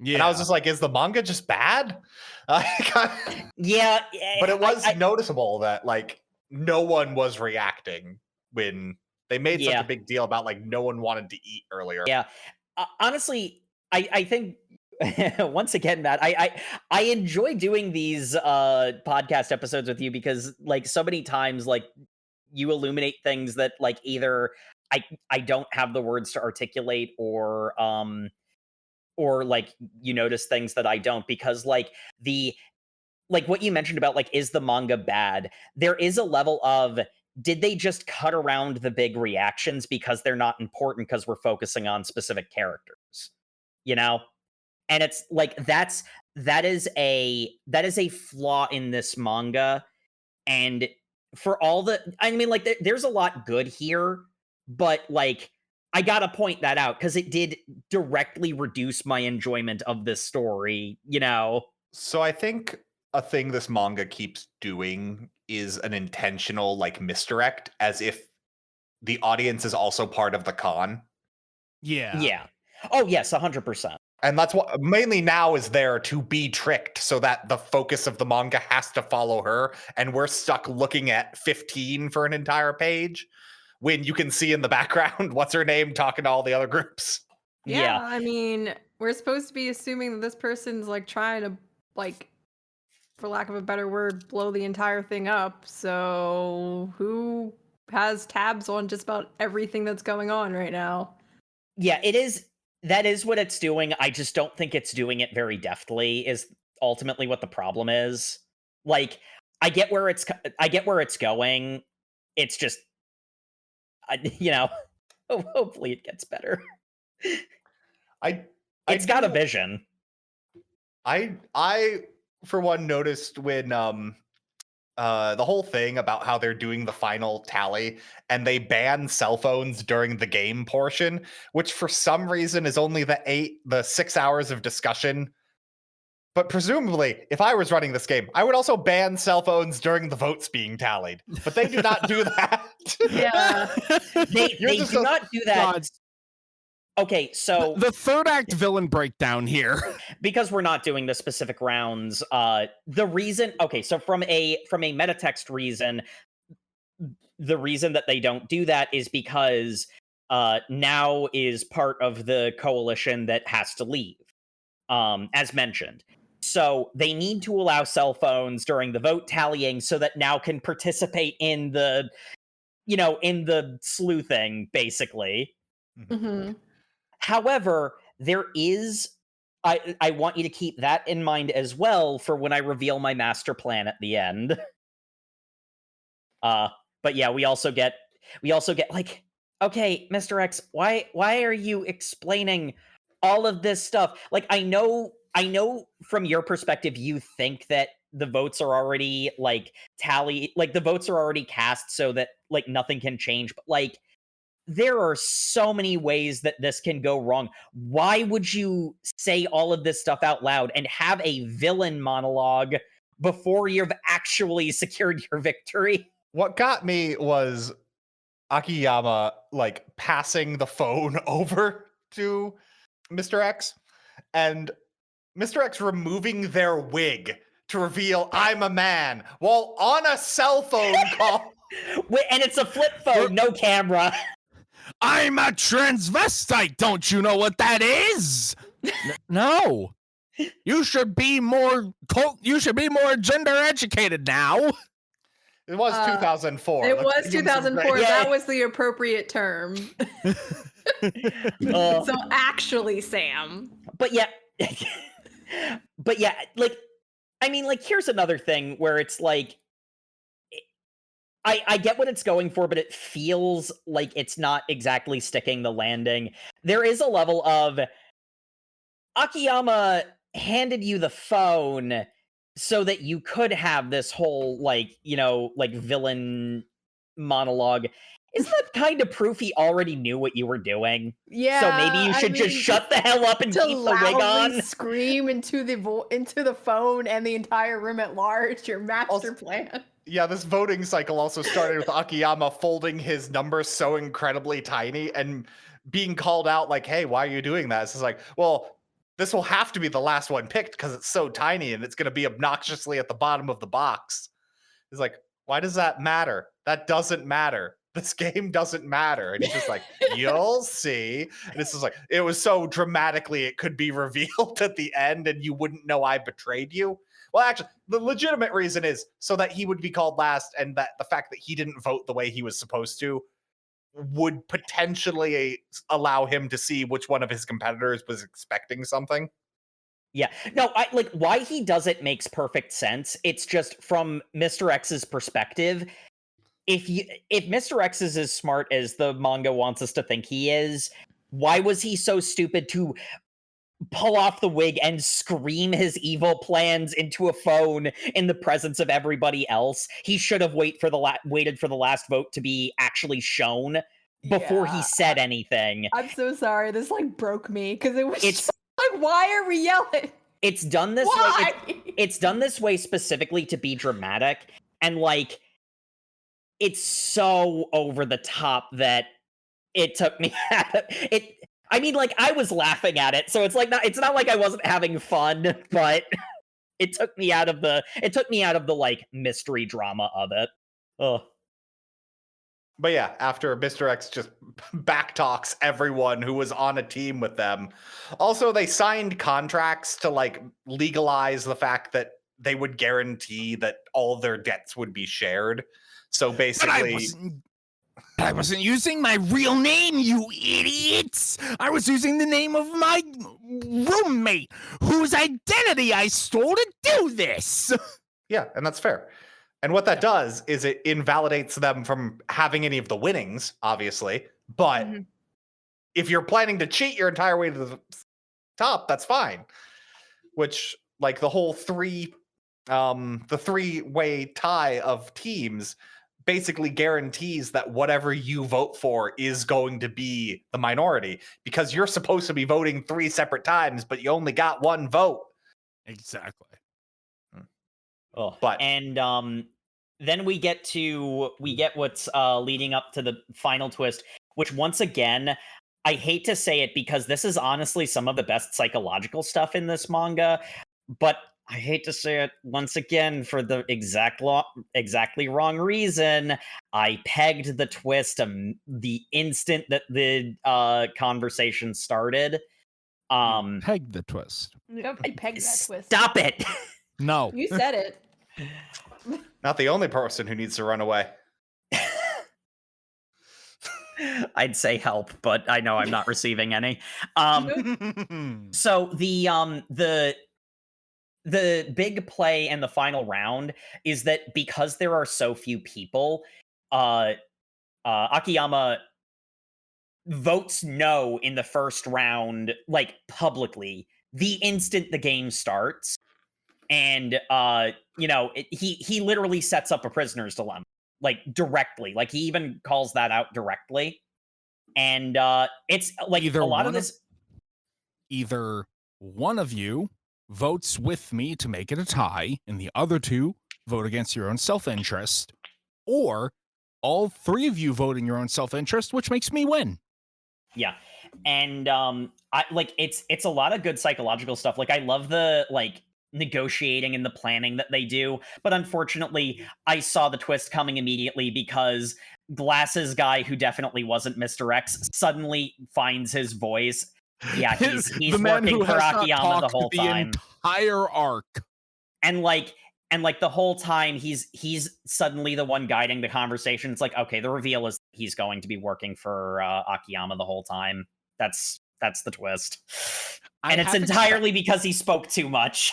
S1: Yeah.
S4: And I was just like, is the manga just bad?
S2: yeah,
S4: But it was noticeable that like no one was reacting when they made such a big deal about like no one wanted to eat earlier.
S2: Yeah. Honestly, I think once again, Matt, I enjoy doing these podcast episodes with you because like so many times like you illuminate things that like either I don't have the words to articulate or like you notice things that I don't, because like what you mentioned about like is the manga bad? There is a level of, did they just cut around the big reactions because they're not important because we're focusing on specific characters, and it's like that is a flaw in this manga. And for all the, I mean, like there's a lot good here, but like I gotta point that out because it did directly reduce my enjoyment of this story.
S4: So I think a thing this manga keeps doing is an intentional like misdirect, as if the audience is also part of the con.
S2: Yeah. Oh yes, 100%.
S4: And that's what mainly Now is there to be tricked so that the focus of the manga has to follow her, and we're stuck looking at 15 for an entire page when you can see in the background what's her name talking to all the other groups.
S3: Yeah, I mean, we're supposed to be assuming that this person's like trying to, like, for lack of a better word, blow the entire thing up. So who has tabs on just about everything that's going on right now?
S2: Yeah, it is. That is what it's doing. I just don't think it's doing it very deftly, is ultimately what the problem is. Like, I get where it's going. It's just, hopefully it gets better. It's got a vision.
S4: I for one noticed when the whole thing about how they're doing the final tally and they ban cell phones during the game portion, which for some reason is only the 6 hours of discussion. But presumably, if I was running this game, I would also ban cell phones during the votes being tallied. But they do not do that.
S3: Yeah.
S2: They do not do that. God. Okay, so
S1: the third act villain breakdown here,
S2: because we're not doing the specific rounds. The reason, okay, so from a metatext reason, the reason that they don't do that is because Now is part of the coalition that has to leave, as mentioned. So they need to allow cell phones during the vote tallying so that Now can participate in the, in the sleuthing, basically.
S3: Mm-hmm.
S2: However, there is, I want you to keep that in mind as well for when I reveal my master plan at the end. But yeah, we also get like, okay, Mr. X, why are you explaining all of this stuff? Like, I know from your perspective you think that the votes are already like the votes are already cast so that like nothing can change, but like there are so many ways that this can go wrong. Why would you say all of this stuff out loud and have a villain monologue before you've actually secured your victory?
S4: What got me was Akiyama like passing the phone over to Mr. X and Mr. X removing their wig to reveal I'm a man while on a cell phone call.
S2: And it's a flip phone, no camera.
S1: I'm a transvestite. Don't you know what that is? No. You should be more gender educated now.
S4: It was 2004.
S3: It
S4: Let's
S3: was
S4: give him some
S3: 2004.
S4: credit.
S3: That was the appropriate term. So actually, Sam.
S2: But yeah, like, I mean, like, here's another thing where it's like, I get what it's going for, but it feels like it's not exactly sticking the landing. There is a level of Akiyama handed you the phone so that you could have this whole, like, you know, like, villain monologue. Isn't that kind of proof he already knew what you were doing?
S3: Yeah.
S2: So maybe you should just shut the hell up and
S3: to
S2: keep the wig
S3: loudly
S2: on.
S3: scream into the phone and the entire room at large. Your master plan.
S4: Yeah, this voting cycle also started with Akiyama folding his numbers so incredibly tiny and being called out like, hey, why are you doing that? It's like, well, this will have to be the last one picked because it's so tiny and it's going to be obnoxiously at the bottom of the box. It's like, why does that matter? That doesn't matter. This game doesn't matter. And he's just like, you'll see. And this is like, it was so dramatically, it could be revealed at the end and you wouldn't know I betrayed you. Well, actually, the legitimate reason is so that he would be called last and that the fact that he didn't vote the way he was supposed to would potentially allow him to see which one of his competitors was expecting something.
S2: Yeah. No, like, why he does it makes perfect sense. It's just from Mr. X's perspective, if Mr. X is as smart as the manga wants us to think he is, why was he so stupid to pull off the wig and scream his evil plans into a phone in the presence of everybody else? He should have waited for the last vote to be actually shown before he said anything.
S3: I'm so sorry. This like broke me because it was like, why are we yelling?
S2: It's done this
S3: Why?
S2: way. It's done this way specifically to be dramatic, and like, it's so over the top that it took me out of it. I mean, like, I was laughing at it, so it's not like I wasn't having fun, but it took me out of the like mystery drama of it. Ugh.
S4: But yeah, after Mr. X just backtalks everyone who was on a team with them. Also, they signed contracts to like legalize the fact that they would guarantee that all of their debts would be shared. So basically,
S1: I wasn't using my real name, you idiots! I was using the name of my roommate, whose identity I stole to do this!
S4: Yeah, and that's fair. And what that does is it invalidates them from having any of the winnings, obviously. But if you're planning to cheat your entire way to the top, that's fine. Which, like, the whole the three-way tie of teams basically guarantees that whatever you vote for is going to be the minority because you're supposed to be voting 3 separate times, but you only got 1 vote.
S1: Exactly.
S2: Oh,
S4: But
S2: and then we get what's leading up to the final twist, which once again, I hate to say it because this is honestly some of the best psychological stuff in this manga, but I hate to say it once again for the exactly wrong reason. I pegged the twist the instant that the conversation started.
S1: Peg the twist.
S3: Yep, I pegged that twist.
S2: Stop it.
S1: No.
S3: You said it.
S4: not the only person who needs to run away.
S2: I'd say help, but I know I'm not receiving any. So the big play in the final round is that because there are so few people, Akiyama votes no in the first round, like, publicly, the instant the game starts. And, he literally sets up a prisoner's dilemma, like, directly. Like, he even calls that out directly. And it's like
S1: Either
S2: a lot of
S1: one of-
S2: this.
S1: Either one of you votes with me to make it a tie, and the other two vote against your own self-interest, or all three of you vote in your own self-interest, which makes me win.
S2: Yeah. And I like it's a lot of good psychological stuff. Like I love the like negotiating and the planning that they do, but unfortunately I saw the twist coming immediately because Glasses guy, who definitely wasn't Mr. X, suddenly finds his voice. Yeah, he's
S1: the man
S2: working
S1: who
S2: for
S1: has not
S2: Akiyama the
S1: talked
S2: whole
S1: the
S2: time.
S1: entire arc.
S2: And like the whole time he's suddenly the one guiding the conversation. It's like, okay, the reveal is he's going to be working for Akiyama the whole time. That's the twist. And it's entirely because he spoke too much.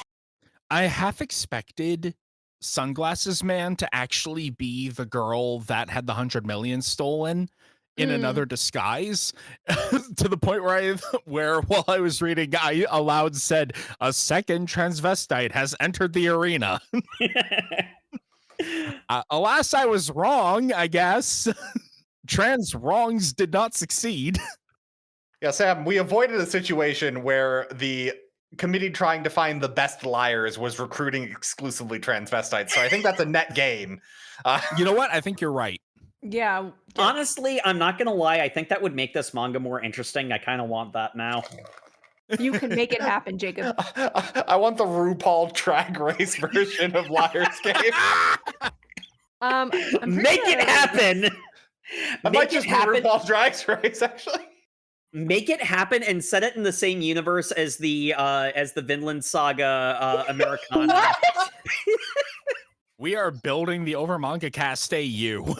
S1: I half expected Sunglasses Man to actually be the girl that had the 100 million stolen in another disguise, to the point where while I was reading, I aloud said, "A second transvestite has entered the arena." Alas, I was wrong, I guess. Trans wrongs did not succeed.
S4: Yeah, Sam, we avoided a situation where the committee trying to find the best liars was recruiting exclusively transvestites. So I think that's a net gain.
S1: You know what? I think you're right.
S3: Yeah.
S2: Honestly, I'm not gonna lie. I think that would make this manga more interesting. I kind of want that now.
S3: You can make it happen, Jacob.
S4: I want the RuPaul Drag Race version of Liar's Game.
S3: I'm pretty
S2: Make it
S3: sure-
S2: happen.
S4: I might just be RuPaul Drag Race, actually.
S2: Make it happen and set it in the same universe as the Vinland Saga Americana.
S3: What?
S1: We are building the Over Manga Cast AU.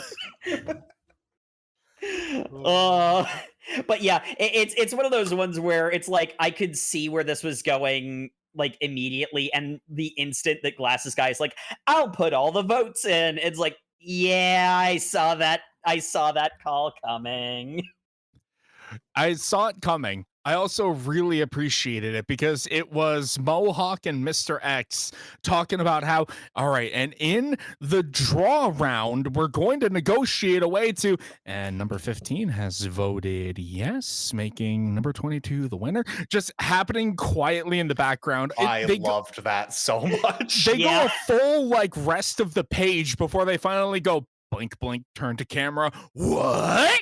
S2: But yeah, it's one of those ones where it's like I could see where this was going like immediately, and the instant that Glasses guy is like, I'll put all the votes in, it's like, yeah, I saw that call coming.
S1: I saw it coming. I also really appreciated it because it was Mohawk and Mr. X talking about how, all right, and in the draw round, we're going to negotiate a way to, and number 15 has voted yes, making number 22 the winner. Just happening quietly in the background.
S4: I loved that so much.
S1: They go a full like rest of the page before they finally go blink, blink, turn to camera. What?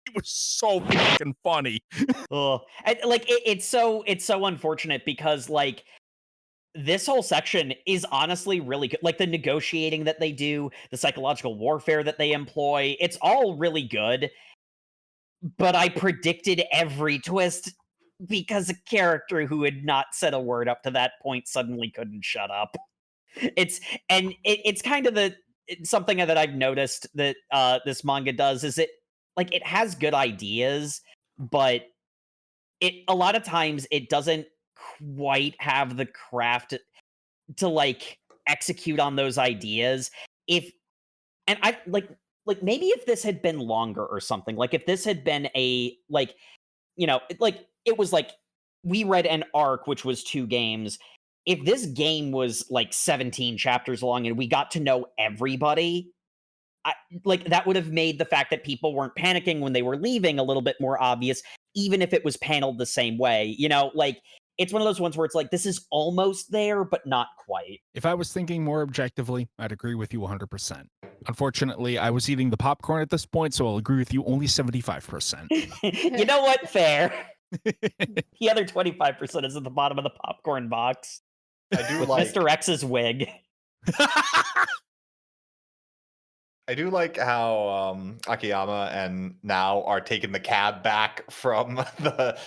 S1: It was so fucking funny.
S2: Like it's so unfortunate because like this whole section is honestly really good. Like the negotiating that they do, the psychological warfare that they employ, it's all really good. But I predicted every twist because a character who had not said a word up to that point suddenly couldn't shut up. It's kind of something that I've noticed that this manga does is it has good ideas, but a lot of times it doesn't quite have the craft to like execute on those ideas. I maybe if this had been longer or something, like if this had been a like, you know, like it was like we read an arc which was 2 games. If this game was like 17 chapters long and we got to know everybody, that would have made the fact that people weren't panicking when they were leaving a little bit more obvious, even if it was paneled the same way. You know, like it's one of those ones where it's like this is almost there, but not quite.
S1: If I was thinking more objectively, I'd agree with you 100%. Unfortunately, I was eating the popcorn at this point, so I'll agree with you only 75%.
S2: You know what? Fair. The other 25% is at the bottom of the popcorn box.
S4: I do
S2: with
S4: like
S2: Mr. X's wig.
S4: I do like how Akiyama and Now are taking the cab back from the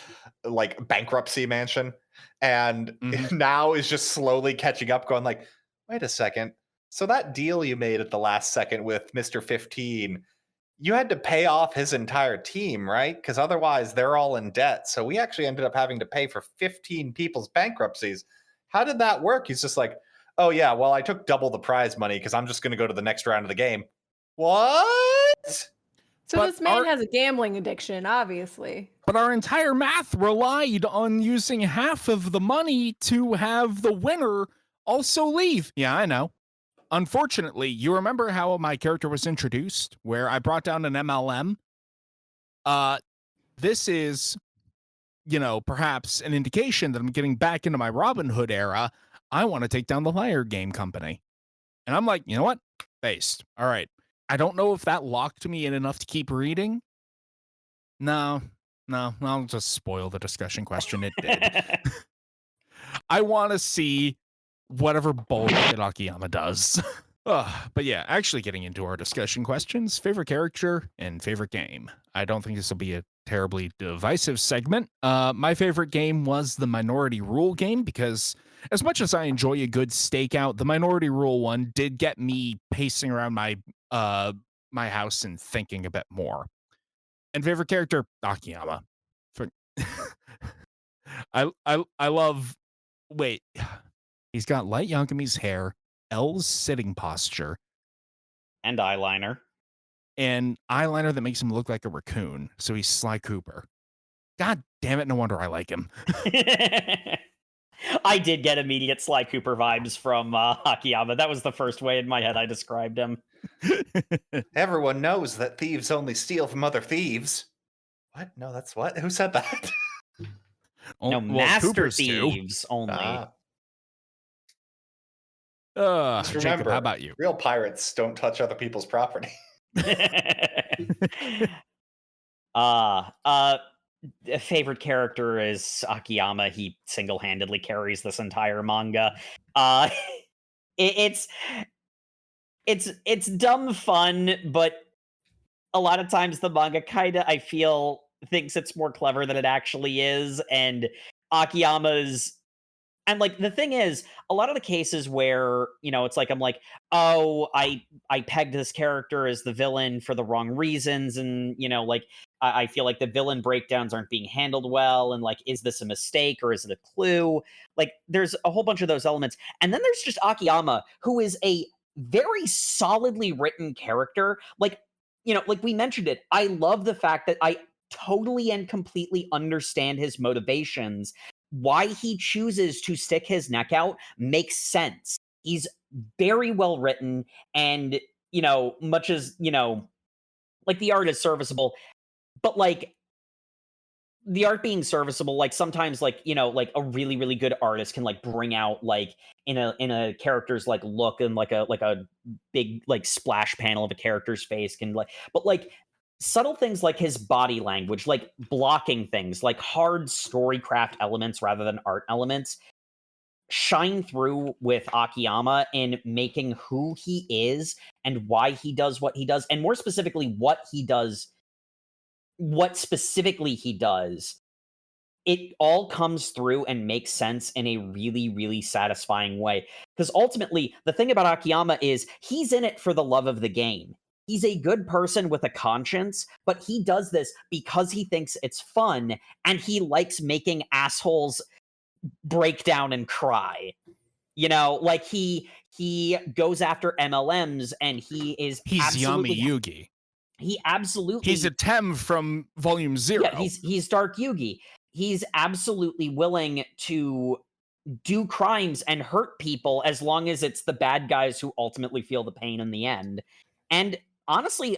S4: like bankruptcy mansion, and Now is just slowly catching up, going like, "Wait a second. So that deal you made at the last second with Mr. 15, you had to pay off his entire team, right? Because otherwise they're all in debt. So we actually ended up having to pay for 15 people's bankruptcies. How did that work?" He's just like, "Oh yeah, well I took double the prize money because I'm just going to go to the next round of the game." What?
S3: So this man has a gambling addiction, obviously.
S1: But our entire math relied on using half of the money to have the winner also leave. Yeah, I know. Unfortunately, you remember how my character was introduced, where I brought down an MLM? this is, perhaps an indication that I'm getting back into my Robin Hood era. I want to take down the Liar Game Company. And I'm like, you know what? Based. All right. I don't know if that locked me in enough to keep reading. No, I'll just spoil the discussion question. It did. I want to see whatever bullshit Akiyama does. But yeah, actually getting into our discussion questions, favorite character and favorite game. I don't think this will be a terribly divisive segment. My favorite game was the Minority Rule game because as much as I enjoy a good stakeout, the Minority Rule one did get me pacing around my house and thinking a bit more. And favorite character, Akiyama. I love. Wait, he's got Light Yagami's hair, L's sitting posture,
S2: and eyeliner,
S1: that makes him look like a raccoon. So he's Sly Cooper. God damn it! No wonder I like him.
S2: I did get immediate Sly Cooper vibes from Akiyama. That was the first way in my head I described him.
S4: Everyone knows that thieves only steal from other thieves. What? No, that's what? Who said that?
S2: No, master Coopers thieves only.
S4: Just remember,
S1: Jacob, how about you?
S4: Real pirates don't touch other people's property.
S2: Favorite character is Akiyama. He single-handedly carries this entire manga. It's dumb fun, but a lot of times the manga kinda, I feel, thinks it's more clever than it actually is, and Akiyama's... And, like, the thing is, a lot of the cases where, it's like, I'm like, oh, I pegged this character as the villain for the wrong reasons, and, like, I feel like the villain breakdowns aren't being handled well, and, like, is this a mistake, or is it a clue? Like, there's a whole bunch of those elements. And then there's just Akiyama, who is a very solidly written character. Like, like we mentioned it, I love the fact that I totally and completely understand his motivations. Why he chooses to stick his neck out makes sense. He's very well written, and, much as, like, the art is serviceable, but, like, the art being serviceable, like, sometimes, like, like, a really, really good artist can, like, bring out, like, in a character's, like, look, and, like a big, like, splash panel of a character's face can, like... But, like, subtle things like his body language, like blocking things, like hard storycraft elements rather than art elements, shine through with Akiyama in making who he is and why he does what he does, and more specifically, what specifically he does. It all comes through and makes sense in a really, really satisfying way. Because ultimately, the thing about Akiyama is he's in it for the love of the game. He's a good person with a conscience, but he does this because he thinks it's fun, and he likes making assholes break down and cry. Like, he goes after MLMs, and he's
S1: Yami Yugi.
S2: He absolutely...
S1: He's a Tem from Volume 0.
S2: Yeah, he's Dark Yugi. He's absolutely willing to do crimes and hurt people as long as it's the bad guys who ultimately feel the pain in the end. And honestly,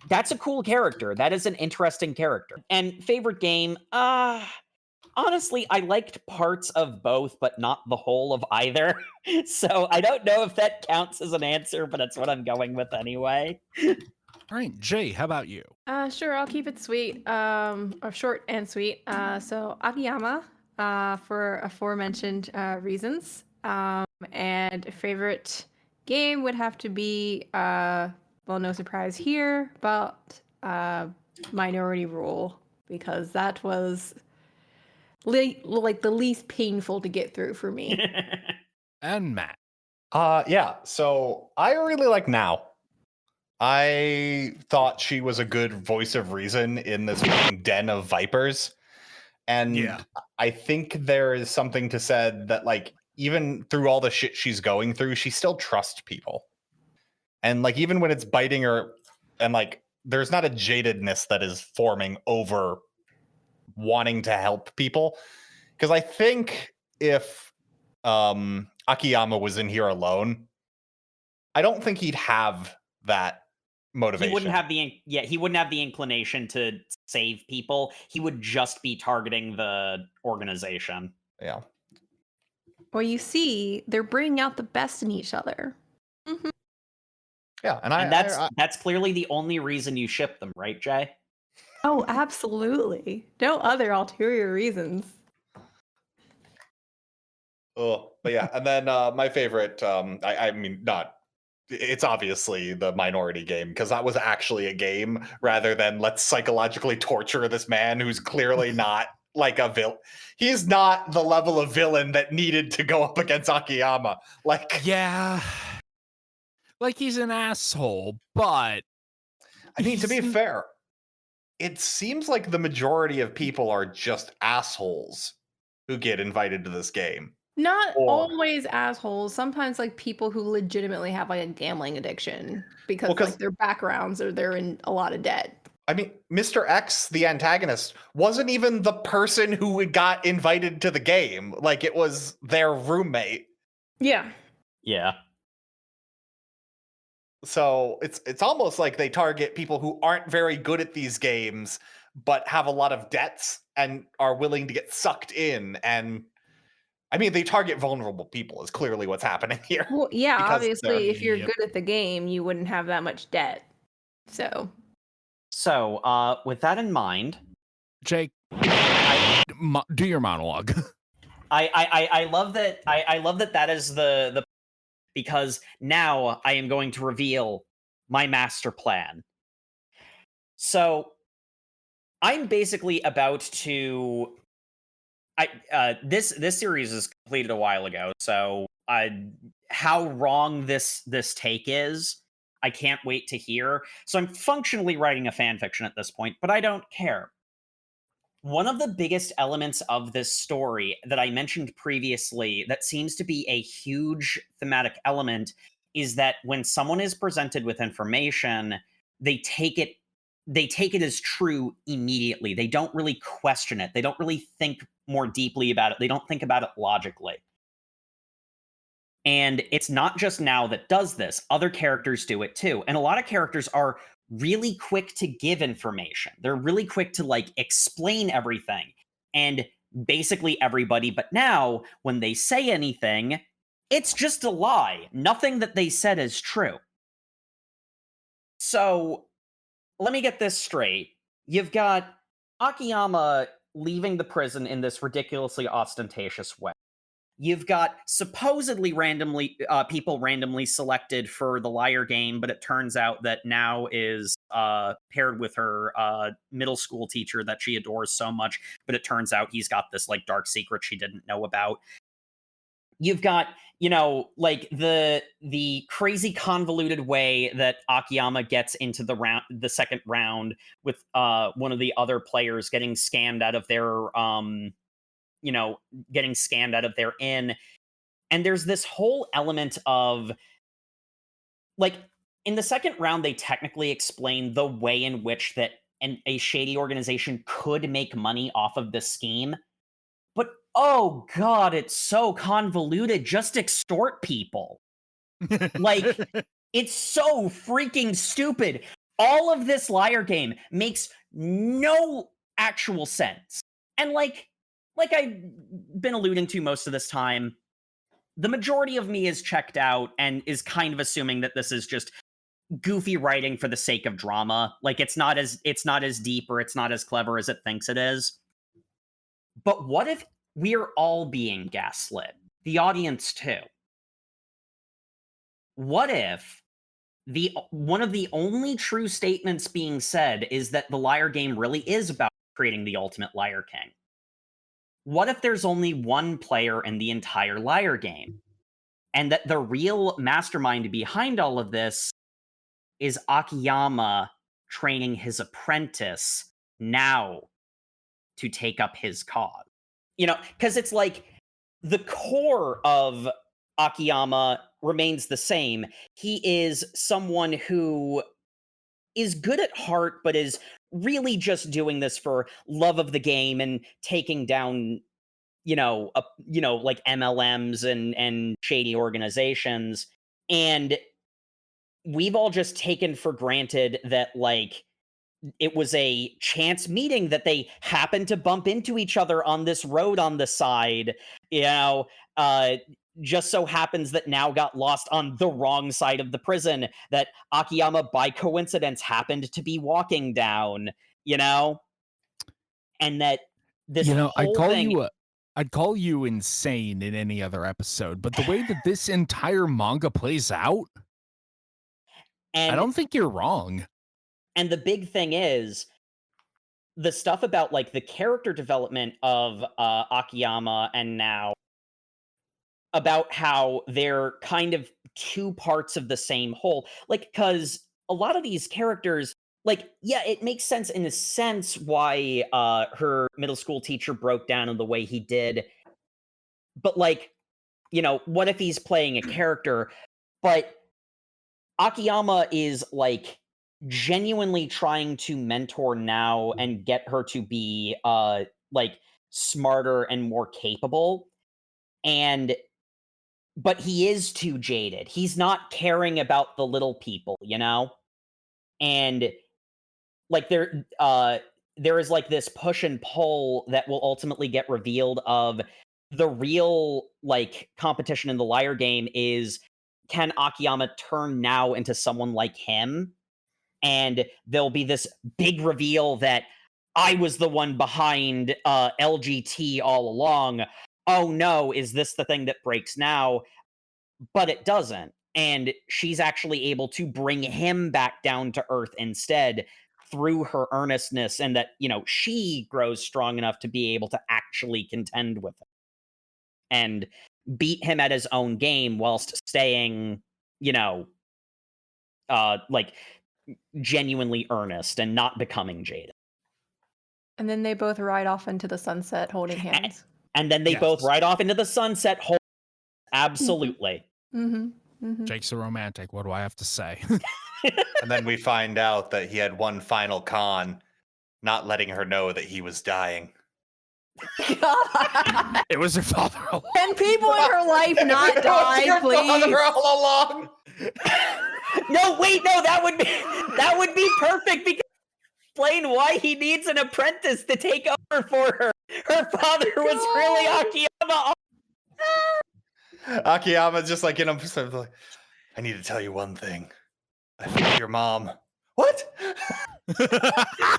S2: that's a cool character. That is an interesting character. And favorite game, honestly, I liked parts of both, but not the whole of either. So I don't know if that counts as an answer, but that's what I'm going with anyway.
S1: All right, Jay, how about you?
S3: Sure, I'll keep it sweet, or short and sweet. So Akiyama, for aforementioned reasons. And favorite game would have to be, well, no surprise here, but Minority Rule, because that was like the least painful to get through for me.
S1: And Matt.
S4: Yeah, so I really like Now. I thought she was a good voice of reason in this den of vipers. And I think there is something to said that, like, even through all the shit she's going through, she still trusts people. And, like, even when it's biting her, and, like, there's not a jadedness that is forming over wanting to help people. Because I think if Akiyama was in here alone, I don't think he'd have that motivation.
S2: He wouldn't have the inclination to save people. He would just be targeting the organization.
S4: Yeah.
S3: Well, you see, they're bringing out the best in each other.
S2: Mm-hmm.
S4: Yeah,
S2: and that's clearly the only reason you ship them, right, Jay?
S3: Oh, absolutely. No other ulterior reasons.
S4: Oh, but yeah, and then my favorite, I mean, not. It's obviously the Minority game, because that was actually a game rather than let's psychologically torture this man who's clearly not like a villain. He's not the level of villain that needed to go up against Akiyama. Like,
S1: Yeah. Like, he's an asshole, but
S4: I mean, to be fair, it seems like the majority of people are just assholes who get invited to this game.
S3: Not always assholes. Sometimes like people who legitimately have like a gambling addiction because like their backgrounds or they're in a lot of debt.
S4: I mean, Mr. X, the antagonist, wasn't even the person who got invited to the game. Like, it was their roommate.
S3: Yeah.
S2: Yeah.
S4: So it's almost like they target people who aren't very good at these games, but have a lot of debts and are willing to get sucked in. And I mean, they target vulnerable people is clearly what's happening here.
S3: Well, yeah, obviously, if you're good at the game, you wouldn't have that much debt. So,
S2: with that in mind,
S1: Jake, do your monologue.
S2: I love that. I love that is the because now I am going to reveal my master plan. So I'm basically about to. This series is completed a while ago, so how wrong this take is, I can't wait to hear. So I'm functionally writing a fan fiction at this point, but I don't care. One of the biggest elements of this story that I mentioned previously that seems to be a huge thematic element is that when someone is presented with information, they take it as true immediately. They don't really question it. They don't really think more deeply about it. They don't think about it logically. And it's not just Now that does this. Other characters do it too. And a lot of characters are really quick to give information. They're really quick to like explain everything. And basically everybody but Now, when they say anything, it's just a lie. Nothing that they said is true. So let me get this straight. You've got Akiyama leaving the prison in this ridiculously ostentatious way. You've got supposedly people randomly selected for the liar game, but it turns out that Now is paired with her middle school teacher that she adores so much, but it turns out he's got this like dark secret she didn't know about. You've got, like the crazy convoluted way that Akiyama gets into the second round with one of the other players getting scammed out of their inn. And there's this whole element of like in the second round, they technically explain the way in which that a shady organization could make money off of this scheme. But oh god, it's so convoluted. Just extort people. Like, it's so freaking stupid. All of this liar game makes no actual sense. And like I've been alluding to most of this time, the majority of me is checked out and is kind of assuming that this is just goofy writing for the sake of drama. Like, it's not as deep or it's not as clever as it thinks it is. But what if we're all being gaslit? The audience too. What if one of the only true statements being said is that the liar game really is about creating the ultimate liar king? What if there's only one player in the entire liar game? And that the real mastermind behind all of this is Akiyama training his apprentice Now to take up his cause? Because it's like the core of Akiyama remains the same. He is someone who is good at heart, but is really just doing this for love of the game and taking down, like MLMs and shady organizations. And we've all just taken for granted that, like, it was a chance meeting, that they happened to bump into each other on this road on the side, you know, just so happens that now got lost on the wrong side of the prison, that Akiyama by coincidence happened to be walking down, you know? And that this whole thing,
S1: I'd call you insane in any other episode, but the way that this entire manga plays out, I
S2: and
S1: don't think you're wrong.
S2: and the big thing is the stuff about, like, the character development of Akiyama, and now about how they're kind of two parts of the same whole. Like, because a lot of these characters, like, yeah, it makes sense in a sense why her middle school teacher broke down in the way he did. But, like, you know, what if he's playing a character? But Akiyama is, like, genuinely trying to mentor now and get her to be like, smarter and more capable. And but he is too jaded. He's not caring about the little people, you know? And, like, there is, like, this push and pull that will ultimately get revealed of the real, like, competition in the liar game is, can Akiyama turn now into someone like him? And there'll be this big reveal that I was the one behind LGT all along. Oh no, is this the thing that breaks now? But it doesn't. And she's actually able to bring him back down to earth instead through her earnestness, and that, you know, she grows strong enough to be able to actually contend with him and beat him at his own game whilst staying, you know, like, genuinely earnest and not becoming jaded.
S3: And then they both ride off into the sunset holding hands.
S2: And then they both ride off into the sunset. Absolutely.
S3: Mm-hmm. Mm-hmm.
S1: Jake's a romantic. What do I have to say?
S4: And then we find out that he had one final con, not letting her know that he was dying.
S3: God.
S1: It was her father.
S3: Can people in her life not die,
S4: Your
S3: please?
S4: father all along.
S2: No, wait, no, that would be perfect, because explain why he needs an apprentice to take over for her. Her father was really Akiyama.
S4: Akiyama's just like, like, I need to tell you one thing. I found your mom. What?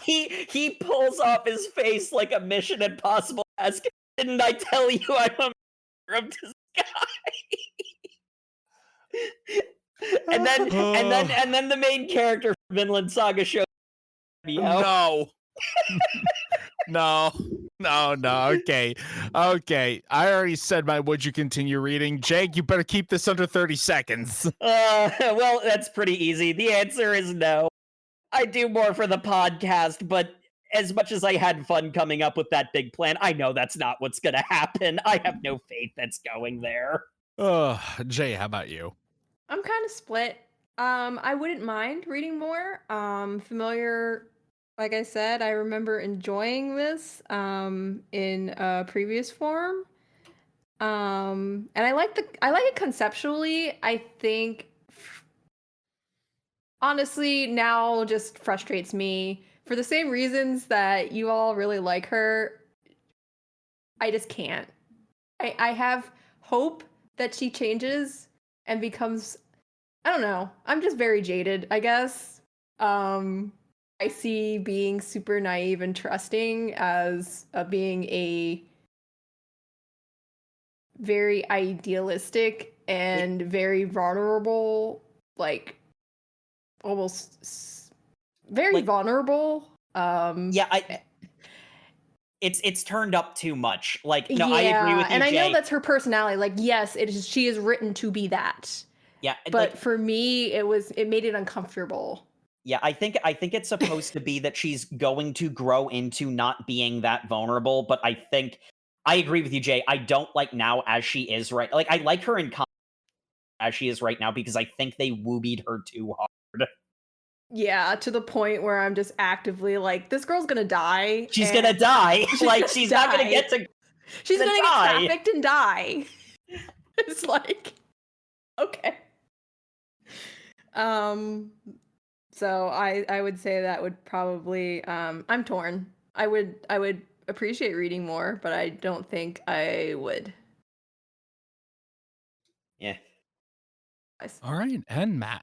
S2: He pulls off his face like a Mission Impossible mask. Didn't I tell you I'm a member of this guy? and then the main character from Vinland Saga shows me how.
S1: No. Okay. I already said my would you continue reading. Jake, you better keep this under 30 seconds.
S2: Well, that's pretty easy. The answer is no. I do more for the podcast, but as much as I had fun coming up with that big plan, I know that's not what's going to happen. I have no faith that's going there.
S1: Jay, how about you?
S3: I'm kind of split. I wouldn't mind reading more. Familiar, like I said, I remember enjoying this in a previous form. And I like it conceptually. I think honestly now just frustrates me for the same reasons that you all really like her. I just can't. I have hope that she changes and becomes, I don't know, I'm just very jaded, I guess. I see being super naive and trusting as being a very idealistic and very vulnerable, like almost very
S2: Like,
S3: vulnerable.
S2: It's turned up too much. Like, no,
S3: yeah,
S2: I agree with you,
S3: and I
S2: Jay.
S3: know that's her personality. Like, yes, it is. She is written to be that.
S2: Yeah,
S3: But
S2: like,
S3: for me, it made it uncomfortable.
S2: yeah, I think it's supposed to be that she's going to grow into not being that vulnerable. But I think I agree with you, Jay. I don't like now as she is right. Like, I like her in as she is right now because I think they woobied her too hard.
S3: Yeah, to the point where I'm just actively like, this girl's gonna die.
S2: She's gonna die. Like, she's not gonna get to.
S3: She's gonna
S2: die.
S3: get trafficked and die. It's like, okay. So I would say that would probably I'm torn. I would appreciate reading more, but I don't think I would.
S2: Yeah.
S1: All right, and Matt.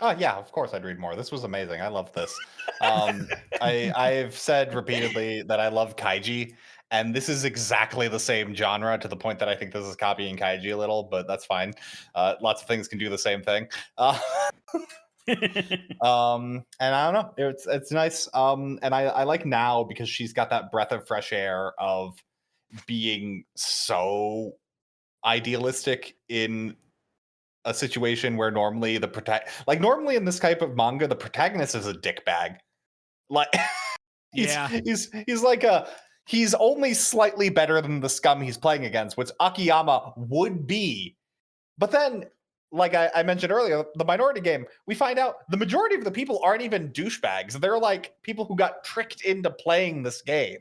S4: Oh yeah, of course I'd read more. This was amazing. I love this. I've said repeatedly that I love kaiji, and this is exactly the same genre to the point that I think this is copying kaiji a little, but that's fine. Lots of things can do the same thing. And I don't know, it's nice. And I like now because she's got that breath of fresh air of being so idealistic in a situation where normally normally in this type of manga the protagonist is a dickbag. Like he's only slightly better than the scum he's playing against, which Akiyama would be. But then, like I mentioned earlier, the Minority Game, we find out the majority of the people aren't even douchebags. They're like people who got tricked into playing this game.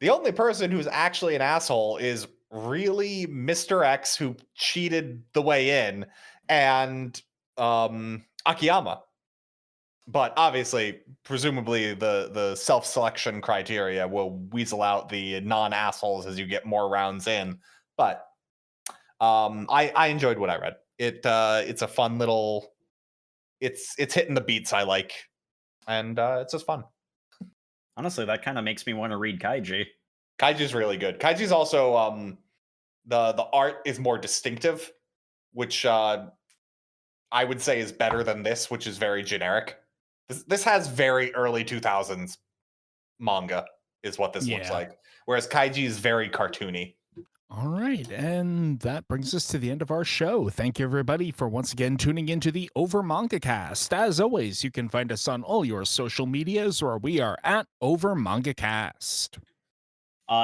S4: The only person who's actually an asshole is really Mr. X, who cheated the way in, and Akiyama. But obviously, presumably, the self-selection criteria will weasel out the non-assholes as you get more rounds in. But I enjoyed what I read. It's a fun little. It's hitting the beats I like, and it's just fun.
S2: Honestly, that kind of makes me want to read Kaiji.
S4: Kaiji's really good. Kaiji's also the art is more distinctive, which I would say is better than this, which is very generic. This has very early 2000s manga, is what this looks like. Whereas Kaiji is very cartoony.
S1: All right, and that brings us to the end of our show. Thank you, everybody, for once again tuning into the Over Manga Cast. As always, you can find us on all your social medias, where we are at Over Manga Cast.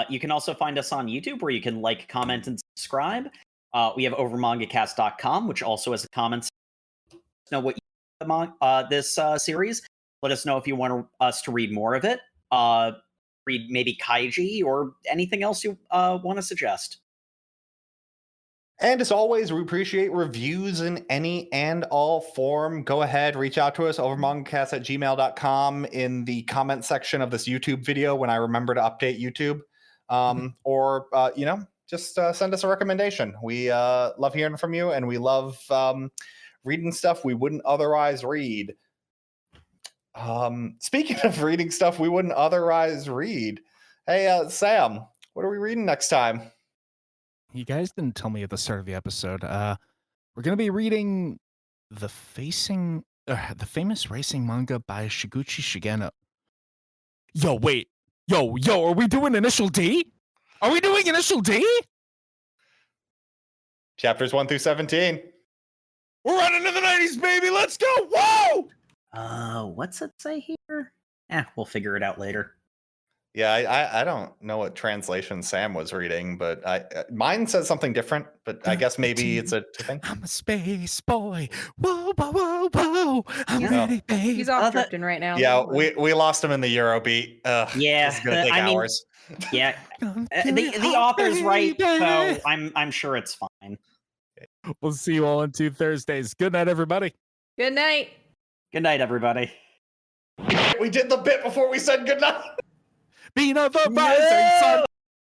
S2: You can also find us on YouTube, where you can like, comment, and subscribe. We have overmangacast.com, which also has a comment. Know what you think this series. Let us know if you want us to read more of it. Read maybe Kaiji or anything else you want to suggest.
S4: And as always, we appreciate reviews in any and all form. Go ahead, reach out to us over mangacast@gmail.com in the comment section of this YouTube video when I remember to update YouTube. Or, just send us a recommendation. We love hearing from you, and we love reading stuff we wouldn't otherwise read. Speaking of reading stuff we wouldn't otherwise read, hey, Sam, what are we reading next time?
S1: You guys didn't tell me at the start of the episode. We're going to be reading the famous racing manga by Shiguchi Shigeno. Yo, wait. Yo, are we doing Initial D? Are we doing Initial D?
S4: Chapters 1 through 17.
S1: We're running to the 90s, baby. Let's go. Whoa!
S2: What's it say here? We'll figure it out later.
S4: Yeah, I don't know what translation Sam was reading, but mine says something different, but I guess maybe it's a thing.
S1: I'm a space boy. Whoa, whoa, whoa, whoa. I'm ready, babe.
S3: He's off drifting right now.
S4: Yeah, we lost him in the Eurobeat.
S2: Yeah,
S4: it's gonna take hours.
S2: Yeah, the author's right, so I'm sure it's fine.
S1: We'll see you all on 2 Thursdays. Good night, everybody.
S3: Good night.
S2: Good night, everybody.
S4: We did the bit before we said good night.
S1: Being of the rising sun.